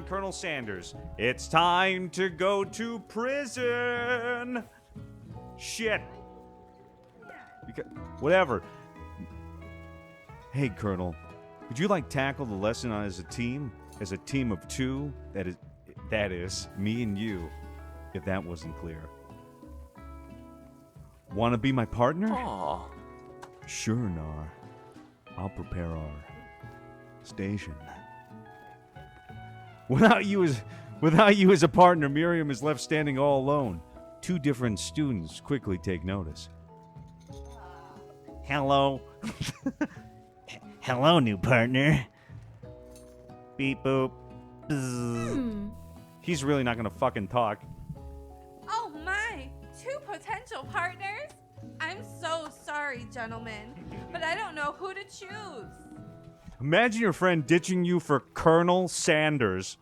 Colonel Sanders. It's time to go to prison. Shit. Whatever. Hey, Colonel, would you like tackle the lesson as a team? As a team of two? That is, me and you, if that wasn't clear. Want to be my partner? Aw. Sure, Nar. I'll prepare our station. Without you as a partner, Miriam is left standing all alone. Two different students quickly take notice. Hello. Hello, new partner. Beep boop. Bzz. He's really not gonna fucking talk. Oh my, two potential partners? I'm so sorry, gentlemen, but I don't know who to choose. Imagine your friend ditching you for Colonel Sanders.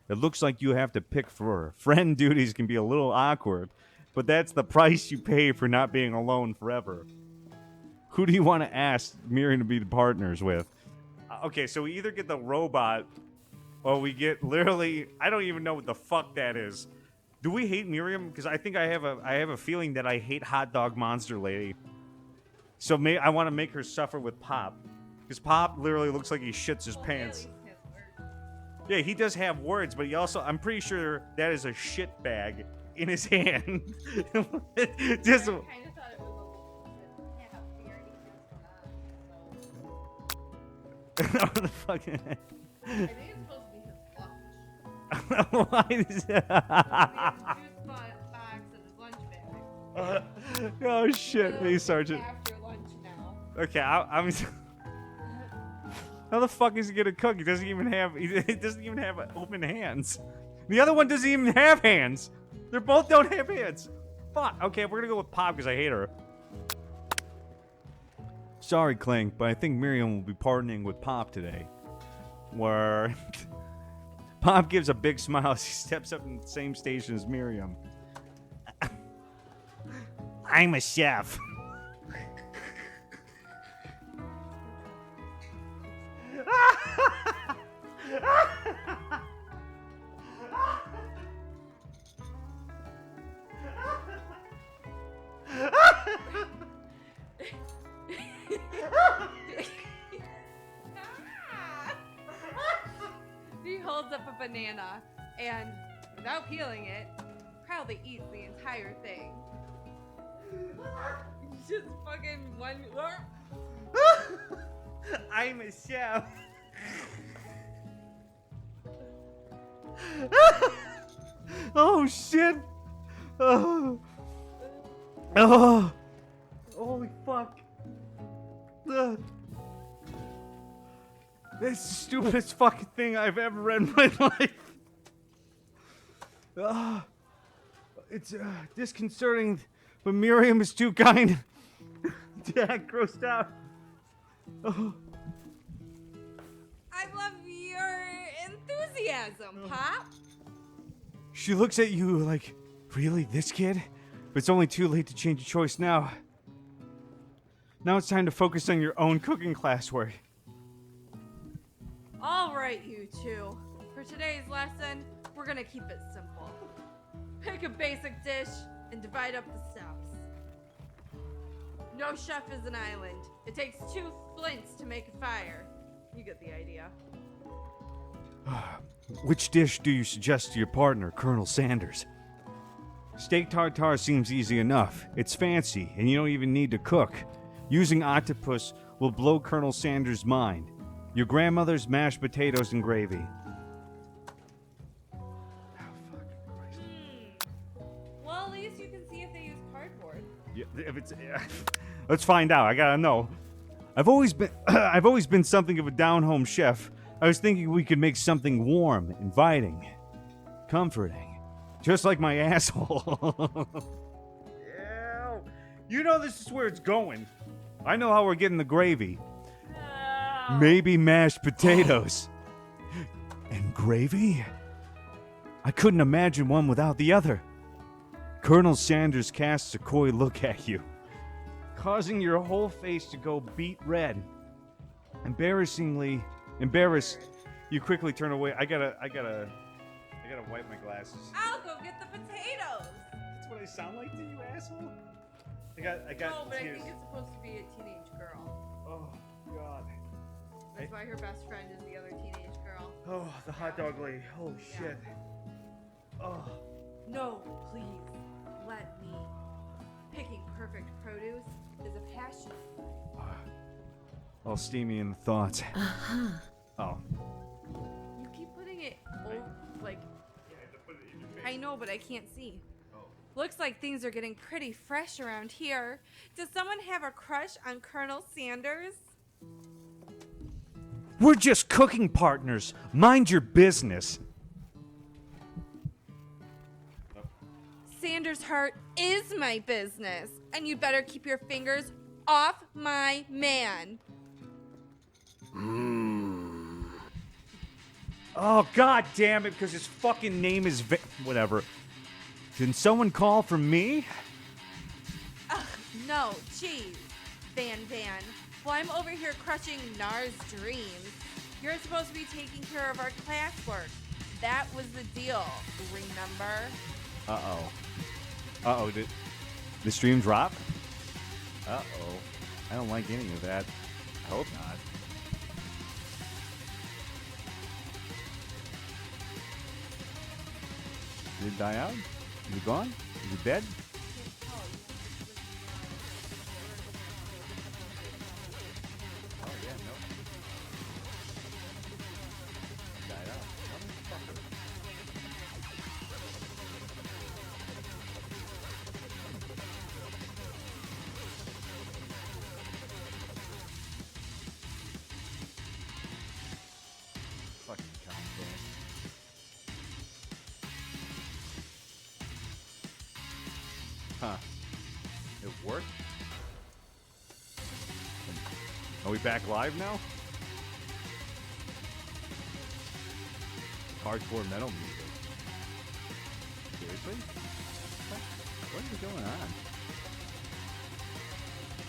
It looks like you have to pick for her. Friend duties can be a little awkward, but that's the price you pay for not being alone forever. Who do you want to ask Miriam to be the partners with? Okay, so we either get the robot, or we get literally, I don't even know what the fuck that is. Do we hate Miriam? Because I think I have a feeling that I hate Hot Dog Monster Lady. So I want to make her suffer with Pop. Because Pop literally looks like he shits his pants. Yeah, he does have words, but he also, I'm pretty sure that is a shit bag in his hand. Just... I kind of thought it was a little bit, we already has one on, What the fuck? I think it's supposed to be his lunch. Why is He has a juice box and his lunch bag. Oh shit, hey Sergeant. After lunch now. Okay, I'm. How the fuck is he gonna cook? He doesn't even have open hands. The other one doesn't even have hands. They both don't have hands. Fuck. Okay, we're gonna go with Pop because I hate her. Sorry, Clank, but I think Miriam will be partnering with Pop today. Where Pop gives a big smile as he steps up in the same station as Miriam. I'm a chef. He holds up a banana and, without peeling it, proudly eats the entire thing. Just fucking one. I'm a chef. Oh shit. Oh. Oh. Holy fuck. This is the stupidest fucking thing I've ever read in my life. It's disconcerting, but Miriam is too kind. Dad grossed out. Oh. I love your enthusiasm, Pop. She looks at you like, really, this kid? But it's only too late to change your choice now. Now it's time to focus on your own cooking classwork. All right, you two. For today's lesson, we're gonna keep it simple. Pick a basic dish and divide up the steps. No chef is an island. It takes 2 flints to make a fire. You get the idea. Which dish do you suggest to your partner, Colonel Sanders? Steak tartare seems easy enough. It's fancy, and you don't even need to cook. Using octopus will blow Colonel Sanders' mind. Your grandmother's mashed potatoes and gravy. Well, at least you can see if they use cardboard. Yeah, if it's, let's find out. I gotta know. I've always been something of a down-home chef. I was thinking we could make something warm, inviting, comforting, just like my asshole. Yeah, you know this is where it's going. I know how we're getting the gravy. Oh. Maybe mashed potatoes. And gravy? I couldn't imagine one without the other. Colonel Sanders casts a coy look at you, causing your whole face to go beet red. Embarrassed, you quickly turn away. I gotta wipe my glasses. I'll go get the potatoes. That's what I sound like to you, asshole? I got No, but tears. I think it's supposed to be a teenage girl. Oh, God. That's why her best friend is the other teenage girl. Oh, the hot dog lady. Oh, shit. Oh. No, please, let me. Picking perfect produce is a passion. All steamy in the thoughts. Oh. You keep putting it like. Yeah, I have to put it in your face. I know, but I can't see. Oh. Looks like things are getting pretty fresh around here. Does someone have a crush on Colonel Sanders? We're just cooking partners. Mind your business. Sanders' heart is my business, and you better keep your fingers off my man. Oh, God damn it, because his fucking name is whatever. Did someone call for me? Ugh, no, geez, Van. Well, I'm over here crushing Nar's dreams. You're supposed to be taking care of our classwork. That was the deal, remember? Uh-oh, did the stream drop? Uh-oh. I don't like any of that. I hope not. Did it die out? Is it gone? Is it dead? Oh, yeah, no. It died out. Motherfucker. Fucking content. Huh. It worked? Are we back live now? Hardcore metal music. Seriously? What is going on?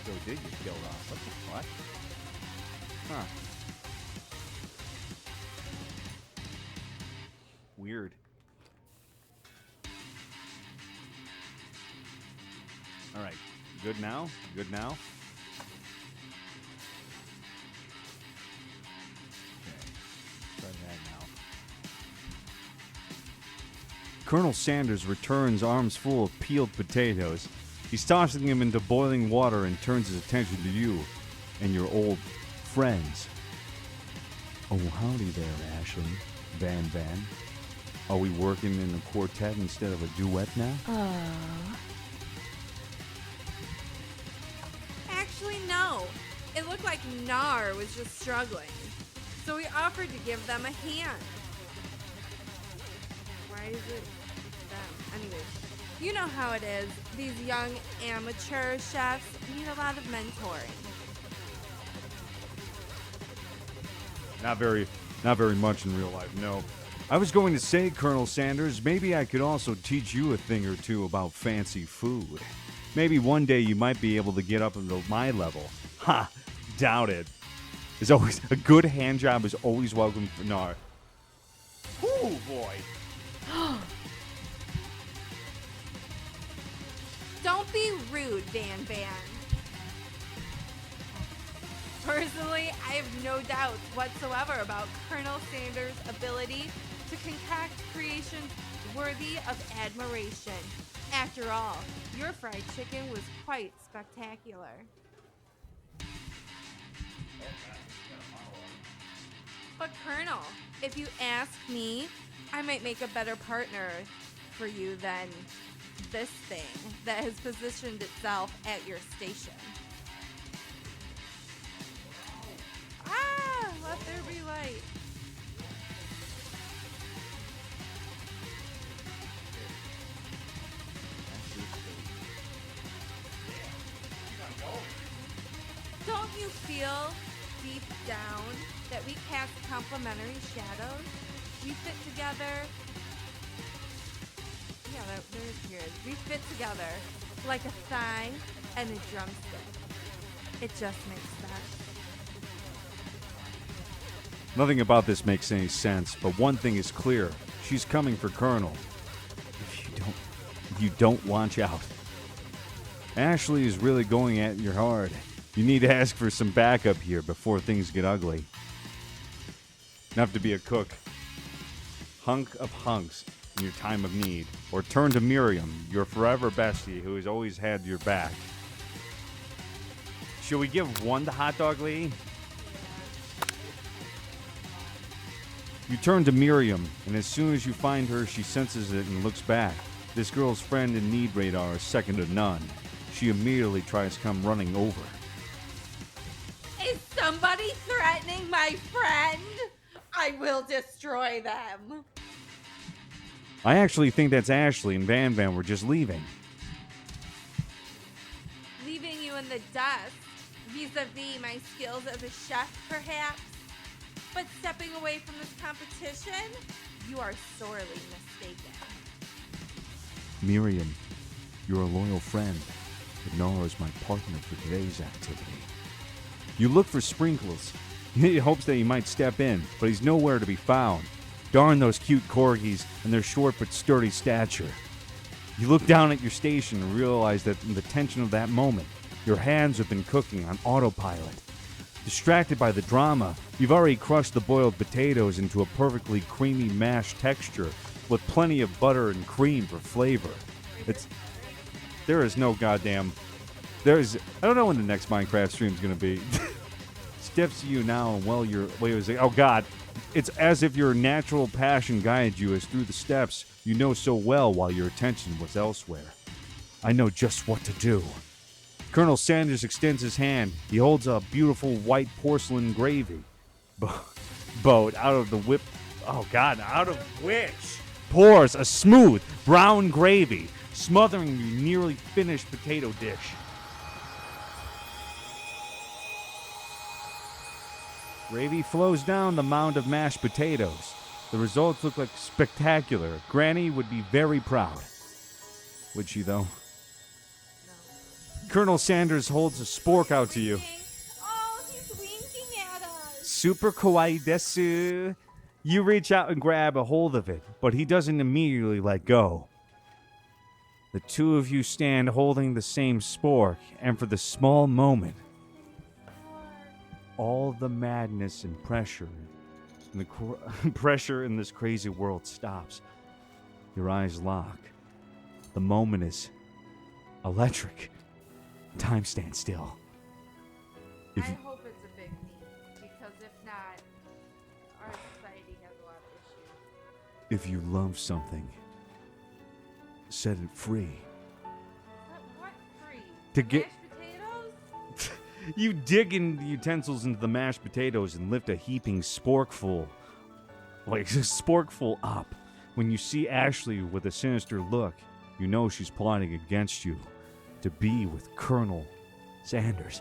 So did get killed off. What the fuck? Huh. Weird. Alright. Good now? Good now? Okay. Try that now. Colonel Sanders returns, arms full of peeled potatoes. He's tossing them into boiling water and turns his attention to you and your old friends. Oh, howdy there, Ashley. Van Van. Are we working in a quartet instead of a duet now? Actually, no. It looked like Nar was just struggling. So we offered to give them a hand. Why is it them? Anyways, you know how it is. These young amateur chefs need a lot of mentoring. Not very much in real life, no. I was going to say, Colonel Sanders, maybe I could also teach you a thing or two about fancy food. Maybe one day you might be able to get up into my level. Ha! Doubt it. There's always a good hand job is always welcome for Nar. Ooh, boy. Don't be rude, Van Van. Personally, I have no doubts whatsoever about Colonel Sanders' ability to concoct creations worthy of admiration. After all, your fried chicken was quite spectacular. But Colonel, if you ask me, I might make a better partner for you than this thing that has positioned itself at your station. Ah, let there be light. Don't you feel deep down that we cast complementary shadows? We fit together. Yeah, there it is. We fit together like a thigh and a drumstick. It just makes sense. Nothing about this makes any sense, but one thing is clear. She's coming for Colonel. If you don't watch out. Ashley is really going at you hard. You need to ask for some backup here before things get ugly. Enough to be a cook. Hunk of hunks in your time of need. Or turn to Miriam, your forever bestie who has always had your back. Should we give one to Hot Dog Lady? You turn to Miriam, and as soon as you find her, she senses it and looks back. This girl's friend and need radar is second to none. She immediately tries to come running over. Is somebody threatening my friend? I will destroy them. I actually think that's Ashley and Van Van were just leaving. Leaving you in the dust, vis-a-vis my skills as a chef, perhaps? But stepping away from this competition, you are sorely mistaken. Miriam, you're a loyal friend, but Nora is my partner for today's activity. You look for Sprinkles. He hopes that he might step in, but he's nowhere to be found. Darn those cute corgis and their short but sturdy stature. You look down at your station and realize that in the tension of that moment, your hands have been cooking on autopilot. Distracted by the drama, you've already crushed the boiled potatoes into a perfectly creamy mashed texture with plenty of butter and cream for flavor. There is no goddamn... I don't know when the next Minecraft stream is going to be. Steps to you now and oh God. It's as if your natural passion guided you as through the steps you know so well while your attention was elsewhere. I know just what to do. Colonel Sanders extends his hand. He holds a beautiful white porcelain gravy boat out of which pours a smooth brown gravy, smothering your nearly finished potato dish. Gravy flows down the mound of mashed potatoes. The results look like spectacular. Granny would be very proud. Would she, though? Colonel Sanders holds a spork out to you. Oh, he's winking at us. Super kawaii desu. You reach out and grab a hold of it, but he doesn't immediately let go. The two of you stand holding the same spork, and for the small moment, all the madness and pressure pressure in this crazy world stops. Your eyes lock. The moment is electric. Time stands still. I hope it's a big need, because if not, our society has a lot of issues. If you love something, set it free. What free? To get- Mashed potatoes? You dig in the utensils into the mashed potatoes and lift a heaping sporkful. Like a sporkful up. When you see Ashley with a sinister look, you know she's plotting against you to be with Colonel Sanders.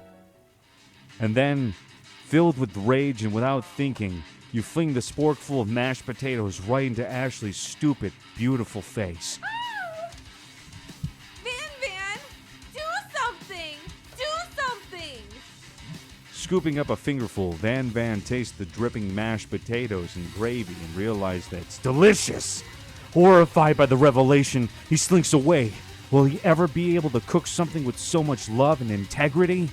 And then, filled with rage and without thinking, you fling the sporkful of mashed potatoes right into Ashley's stupid, beautiful face. Van, do something! Do something! Scooping up a fingerful, Van tastes the dripping mashed potatoes and gravy and realizes that it's delicious. Horrified by the revelation, he slinks away. Will he ever be able to cook something with so much love and integrity?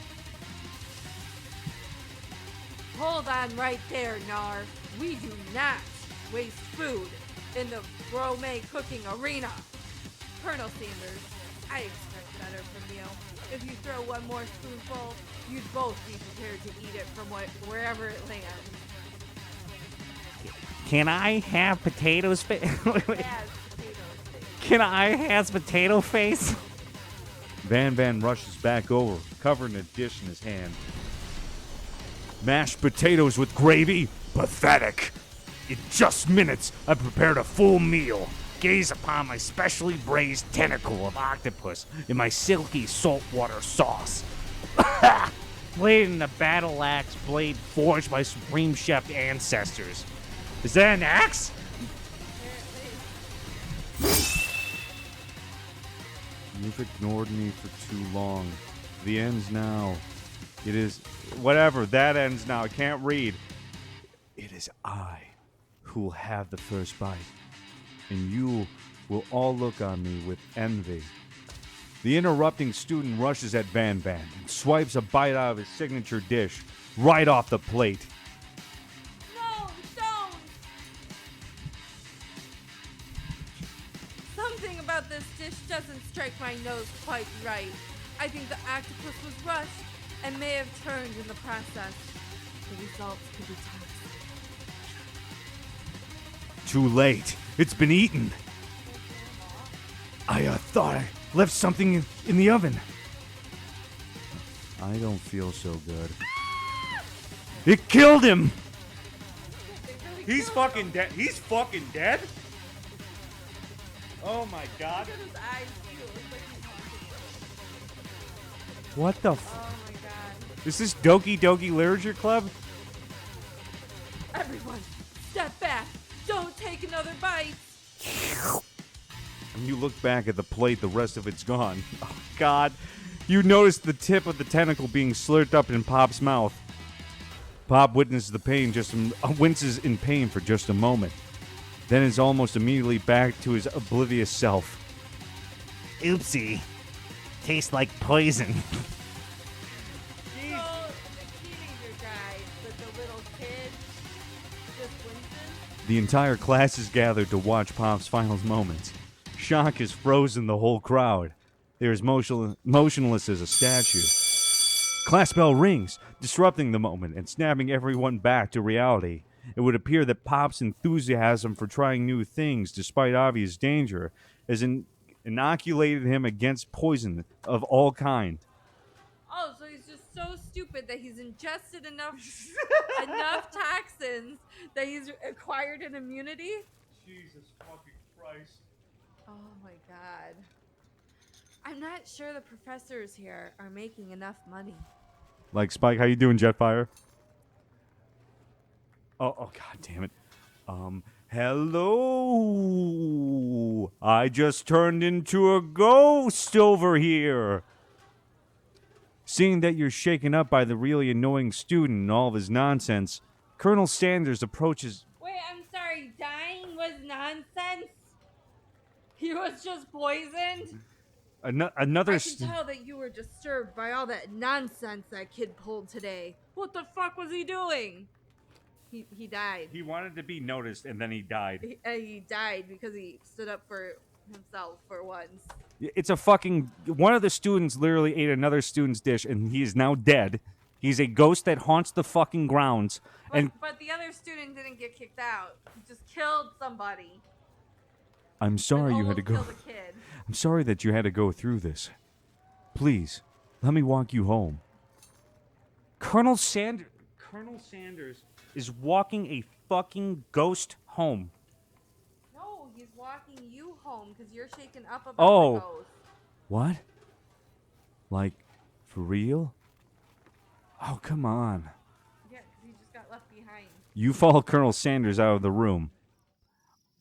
Hold on right there, Nar. We do not waste food in the gourmet cooking arena. Colonel Sanders, I expect better from you. If you throw one more spoonful, you'd both be prepared to eat it from wherever it lands. Can I have potatoes? As potatoes. Can I have potato face? Van rushes back over, covering a dish in his hand. Mashed potatoes with gravy? Pathetic. In just minutes, I prepared a full meal. Gaze upon my specially braised tentacle of octopus in my silky saltwater sauce. Blade in the battle axe blade forged by Supreme Chef ancestors. Is that an axe? You've ignored me for too long. The end's now. It is... Whatever, that ends now. I can't read. It is I who will have the first bite. And you will all look on me with envy. The interrupting student rushes at Van and swipes a bite out of his signature dish right off the plate. No, don't! Something about this dish doesn't strike my nose quite right. I think the octopus was rushed and may have turned in the process. The results could be toxic. Too late. It's been eaten. I thought I left something in the oven. I don't feel so good. It killed him! He's fucking dead. He's fucking dead? Oh my god. Look at his eyes, too. It looks like he's haunted. What the Oh my god. Is this Doki Doki Literature Club? Everyone, step back. Don't take another bite. When you look back at the plate, the rest of it's gone. Oh, God. You notice the tip of the tentacle being slurped up in Pop's mouth. Pop witnesses the pain winces in pain for just a moment. Then is almost immediately back to his oblivious self. Oopsie. Tastes like poison. So, the teenager guy, the little kid, just winces. The entire class is gathered to watch Pop's final moments. Shock has frozen the whole crowd. They are as motionless as a statue. Class bell rings, disrupting the moment and snapping everyone back to reality. It would appear that Pop's enthusiasm for trying new things, despite obvious danger, has inoculated him against poison of all kind. Oh, so he's just so stupid that he's ingested enough toxins that he's acquired an immunity? Jesus fucking Christ. Oh my god. I'm not sure the professors here are making enough money. Like, Spike, how you doing, Jetfire? Oh, god damn it. Hello. I just turned into a ghost over here. Seeing that you're shaken up by the really annoying student and all of his nonsense, Colonel Sanders approaches... Wait, I'm sorry. Dying was nonsense? He was just poisoned? Another... I can tell that you were disturbed by all that nonsense that kid pulled today. What the fuck was he doing? He died. He wanted to be noticed, and then he died. He died because he stood up for himself for once. It's a fucking... One of the students literally ate another student's dish, and he is now dead. He's a ghost that haunts the fucking grounds. But the other student didn't get kicked out. He just killed somebody. I'm sorry you had to go... Killed a kid. I'm sorry that you had to go through this. Please, let me walk you home. Colonel Sanders is walking a fucking ghost home. No, he's walking you home because you're shaken up about the ghost. What? Like, for real? Oh, come on. Yeah, because he just got left behind. You follow Colonel Sanders out of the room.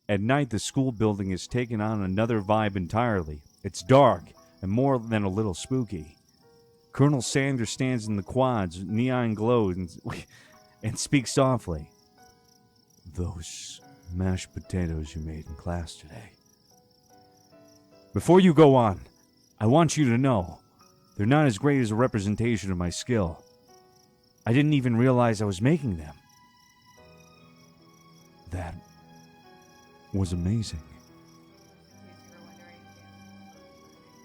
At night, the school building has taken on another vibe entirely. It's dark and more than a little spooky. Colonel Sanders stands in the quads, neon glow, and speaks softly. Those mashed potatoes you made in class today. Before you go on, I want you to know they're not as great as a representation of my skill. I didn't even realize I was making them. That was amazing.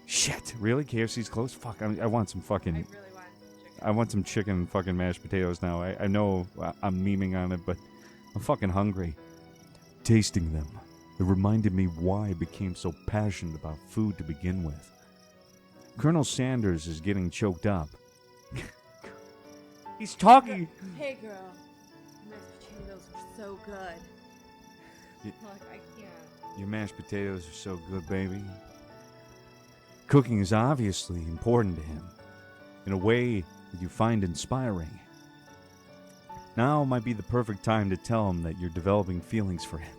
Shit, really? KFC's close? Fuck, I want some fucking... I really want some chicken. I want some chicken and fucking mashed potatoes now. I know I'm memeing on it, but I'm fucking hungry. Tasting them, it reminded me why I became so passionate about food to begin with. Colonel Sanders is getting choked up. He's talking... Hey girl, mashed potatoes are so good. Look, I can't. Your mashed potatoes are so good, baby. Cooking is obviously important to him, in a way that you find inspiring. Now might be the perfect time to tell him that you're developing feelings for him.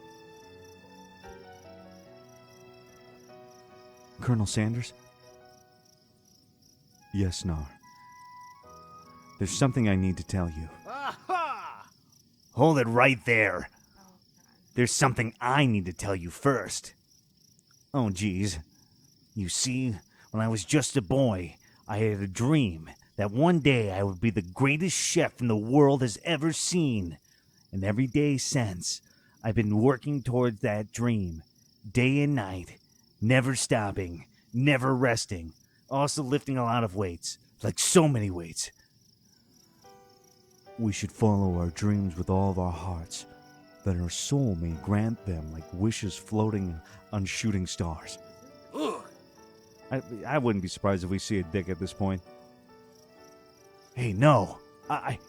Colonel Sanders? Yes, Nar. There's something I need to tell you. Aha! Hold it right there. There's something I need to tell you first. Oh, geez. You see, when I was just a boy, I had a dream that one day I would be the greatest chef the world has ever seen. And every day since, I've been working towards that dream, day and night, never stopping, never resting, also lifting a lot of weights, like so many weights. We should follow our dreams with all of our hearts, that our soul may grant them like wishes floating on shooting stars. Ugh. I wouldn't be surprised if we see a dick at this point. Hey, no.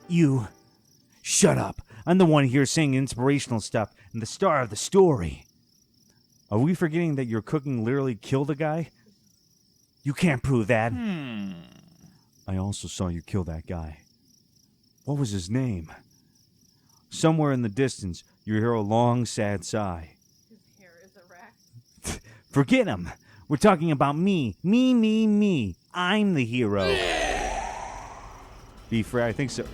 You. Shut up. I'm the one here saying inspirational stuff and the star of the story. Are we forgetting that your cooking literally killed a guy? You can't prove that. I also saw you kill that guy. What was his name? Somewhere in the distance, you hear a long, sad sigh. His hair is erect. Forget him. We're talking about me. Me. I'm the hero. Be fair, I think so.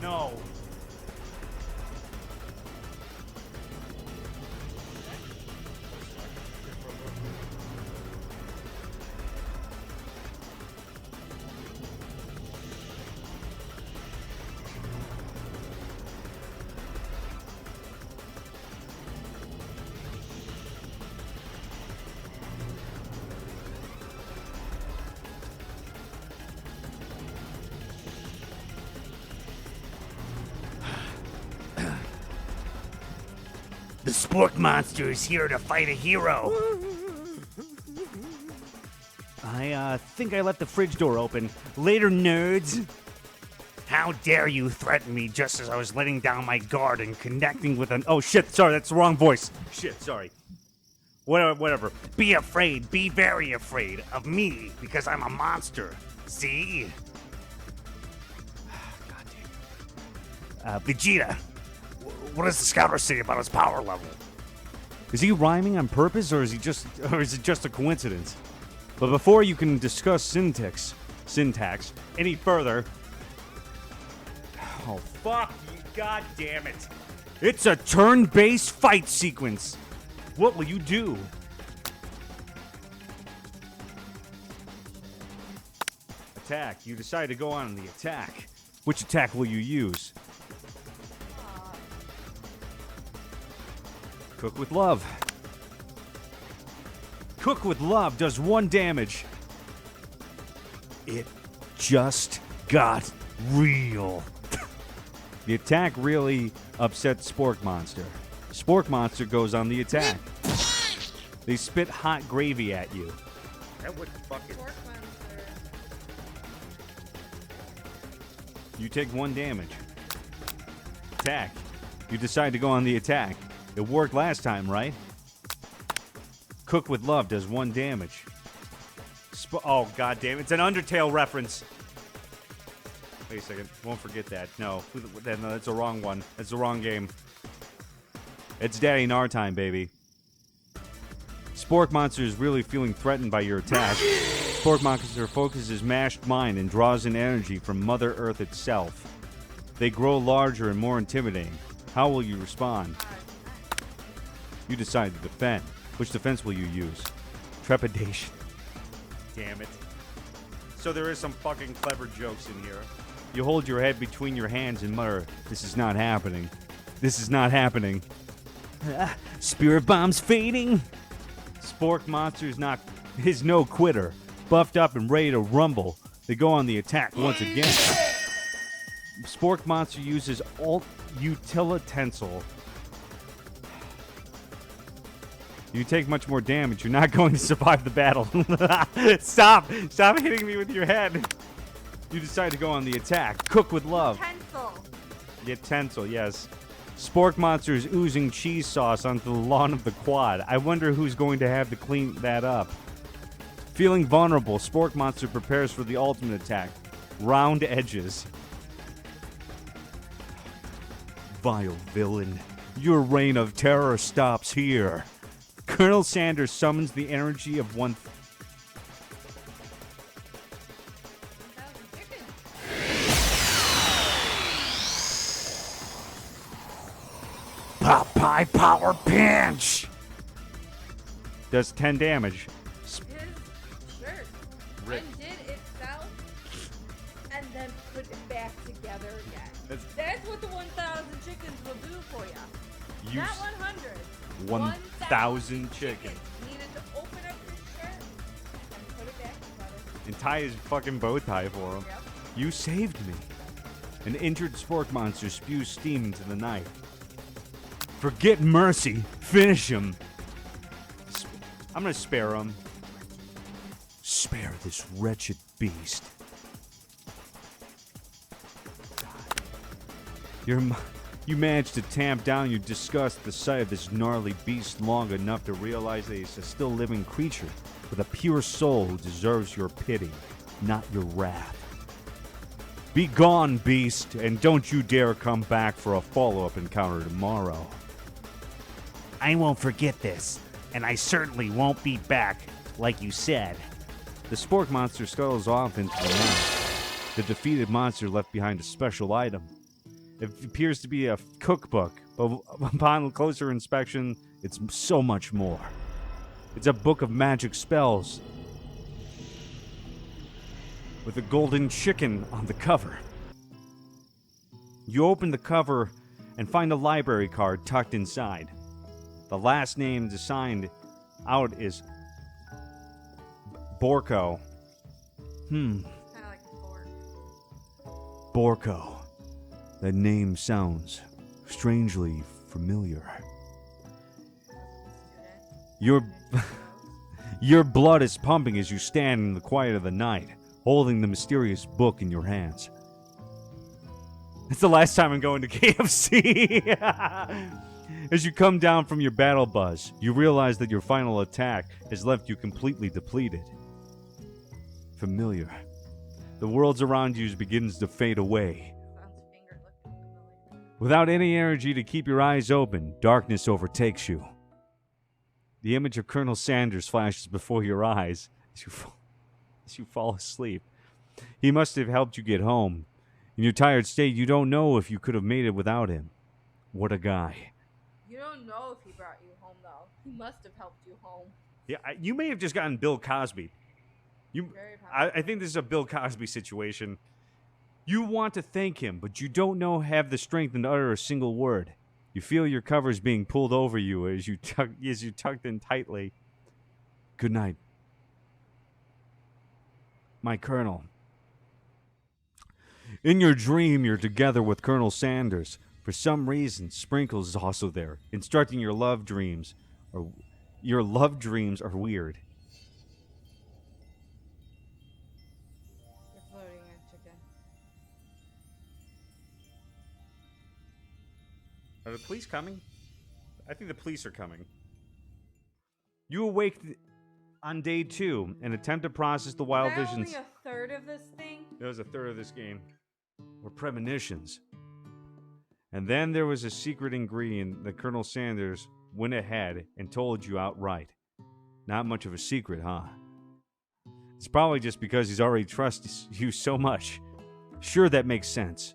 No. The sport monster is here to fight a hero. I think I left the fridge door open. Later, nerds. How dare you threaten me just as I was letting down my guard and connecting with an... Oh, shit, sorry, that's the wrong voice. Shit, sorry. Whatever. Be afraid, be very afraid of me because I'm a monster. See? God damn it. Vegeta, what does the scouter say about his power level? Is he rhyming on purpose, or is it just a coincidence? But before you can discuss syntax any further... Oh, fuck you, god damn it. It's a turn-based fight sequence. What will you do? Attack. You decide to go on the attack. Which attack will you use? Cook with Love. Cook with Love does 1 damage. It just got real. The attack really upset Spork Monster. Spork Monster goes on the attack. They spit hot gravy at you. That would fucking... Pork monster. You take 1 damage. Attack. You decide to go on the attack. It worked last time, right? Cook with Love does 1 damage. Oh, god damn it. It's an Undertale reference. Wait a second. Won't forget that. No, that's the wrong one. That's the wrong game. It's Daddy Nar time, baby. Spork Monster is really feeling threatened by your attack. Spork Monster focuses his mashed mind and draws in energy from Mother Earth itself. They grow larger and more intimidating. How will you respond? You decide to defend. Which defense will you use? Trepidation. Damn it. So there is some fucking clever jokes in here. You hold your head between your hands and mutter, "This is not happening. This is not happening." Spirit bomb's fading. Spork Monster is no quitter. Buffed up and ready to rumble. They go on the attack once again. Spork Monster uses alt utilitensile. You take much more damage. You're not going to survive the battle. Stop hitting me with your head. You decide to go on the attack. Cook with Love. Utensil, yes. Spork Monster is oozing cheese sauce onto the lawn of the quad. I wonder who's going to have to clean that up. Feeling vulnerable, Spork Monster prepares for the ultimate attack. Round edges. Vile villain. Your reign of terror stops here. Colonel Sanders summons the energy of one... Popeye Power Pinch! Does 10 damage. His shirt undid itself and then put it back together again. That's what the 1,000 chickens will do for you. Not 100. 1,000 chickens. He needed to open up his shirt and put it back together. And tie his fucking bow tie for him. Yep. You saved me. An injured Spork Monster spews steam into the night. Forget mercy. Finish him. I'm gonna spare him. Spare this wretched beast. You managed to tamp down your disgust at the sight of this gnarly beast long enough to realize that he's a still living creature with a pure soul who deserves your pity, not your wrath. Be gone, beast, and don't you dare come back for a follow-up encounter tomorrow. I won't forget this, and I certainly won't be back, like you said. The Spork Monster scuttles off into the night. The defeated monster left behind a special item. It appears to be a cookbook, but upon closer inspection, it's so much more. It's a book of magic spells with a golden chicken on the cover. You open the cover and find a library card tucked inside. The last name assigned out is Borko. Kind of like a fork. Borko. That name sounds strangely familiar. Your Your blood is pumping as you stand in the quiet of the night, holding the mysterious book in your hands. It's the last time I'm going to KFC. As you come down from your battle buzz, you realize that your final attack has left you completely depleted. Familiar. The world around you begins to fade away. Sounds finger looking familiar. Without any energy to keep your eyes open, darkness overtakes you. The image of Colonel Sanders flashes before your eyes as you fall asleep. He must have helped you get home. In your tired state, you don't know if you could have made it without him. What a guy. You don't know if he brought you home, though. He must have helped you home. Yeah, you may have just gotten Bill Cosby. Very possible. I think this is a Bill Cosby situation. You want to thank him, but you don't have the strength to utter a single word. You feel your covers being pulled over you as you tucked in tightly. Good night. My Colonel. In your dream, you're together with Colonel Sanders. For some reason, Sprinkles is also there, instructing your love dreams. Your love dreams are weird. You're floating a chicken. Are the police coming? I think the police are coming. You awake on day 2 and attempt to process the wild Is that visions. only a third of this thing? There was a third of this game. Were premonitions. And then there was a secret ingredient that Colonel Sanders went ahead and told you outright. Not much of a secret, huh? It's probably just because he's already trusted you so much. Sure, that makes sense.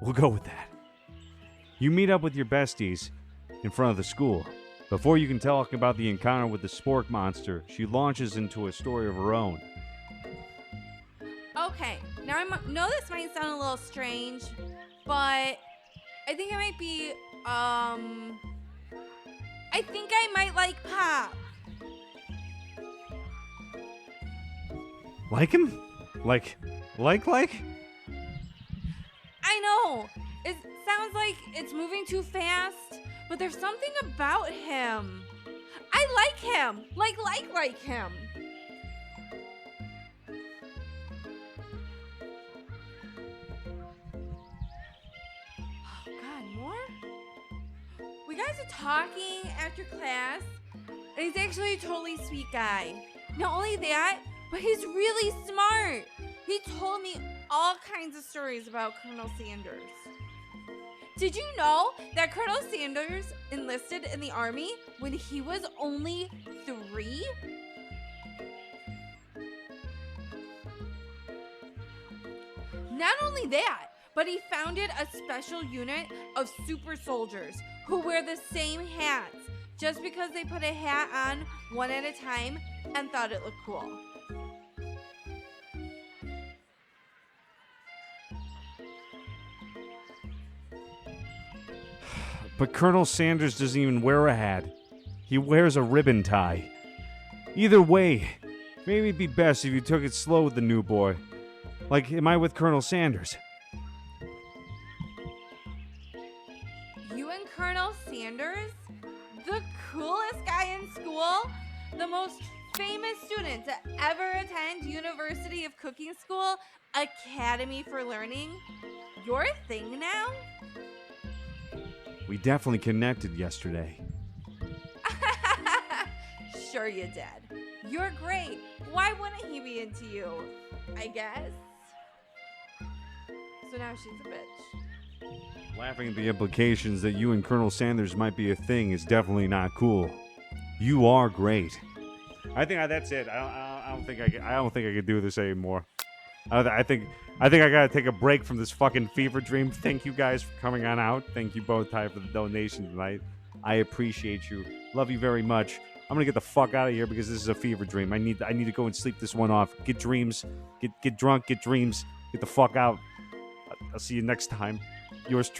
We'll go with that. You meet up with your besties in front of the school. Before you can talk about the encounter with the spork monster, she launches into a story of her own. Okay, now I know this might sound a little strange, but I think I might be, I think I might like pop. Like him? Like? I know, it sounds like it's moving too fast, but there's something about him. I like him, like him. We guys are talking after class, and he's actually a totally sweet guy. Not only that, but he's really smart. He told me all kinds of stories about Colonel Sanders. Did you know that Colonel Sanders enlisted in the army when he was only 3? Not only that, but he founded a special unit of super soldiers who wear the same hats just because they put a hat on one at a time and thought it looked cool. But Colonel Sanders doesn't even wear a hat. He wears a ribbon tie. Either way, maybe it'd be best if you took it slow with the new boy. Like, am I with Colonel Sanders? You and Colonel Sanders? The coolest guy in school? The most famous student to ever attend University of Cooking School, Academy for Learning? Your thing now? We definitely connected yesterday. Sure you did. You're great. Why wouldn't he be into you? I guess. So now she's a bitch. Laughing at the implications that you and Colonel Sanders might be a thing is definitely not cool. You are great. I think that's it. I don't think I could do this anymore. I think I gotta take a break from this fucking fever dream. Thank you guys for coming on out. Thank you both, Ty, for the donation tonight. I appreciate you. Love you very much. I'm gonna get the fuck out of here because this is a fever dream. I need to go and sleep this one off. Get dreams. Get drunk. Get dreams. Get the fuck out. I'll see you next time. Yours truly.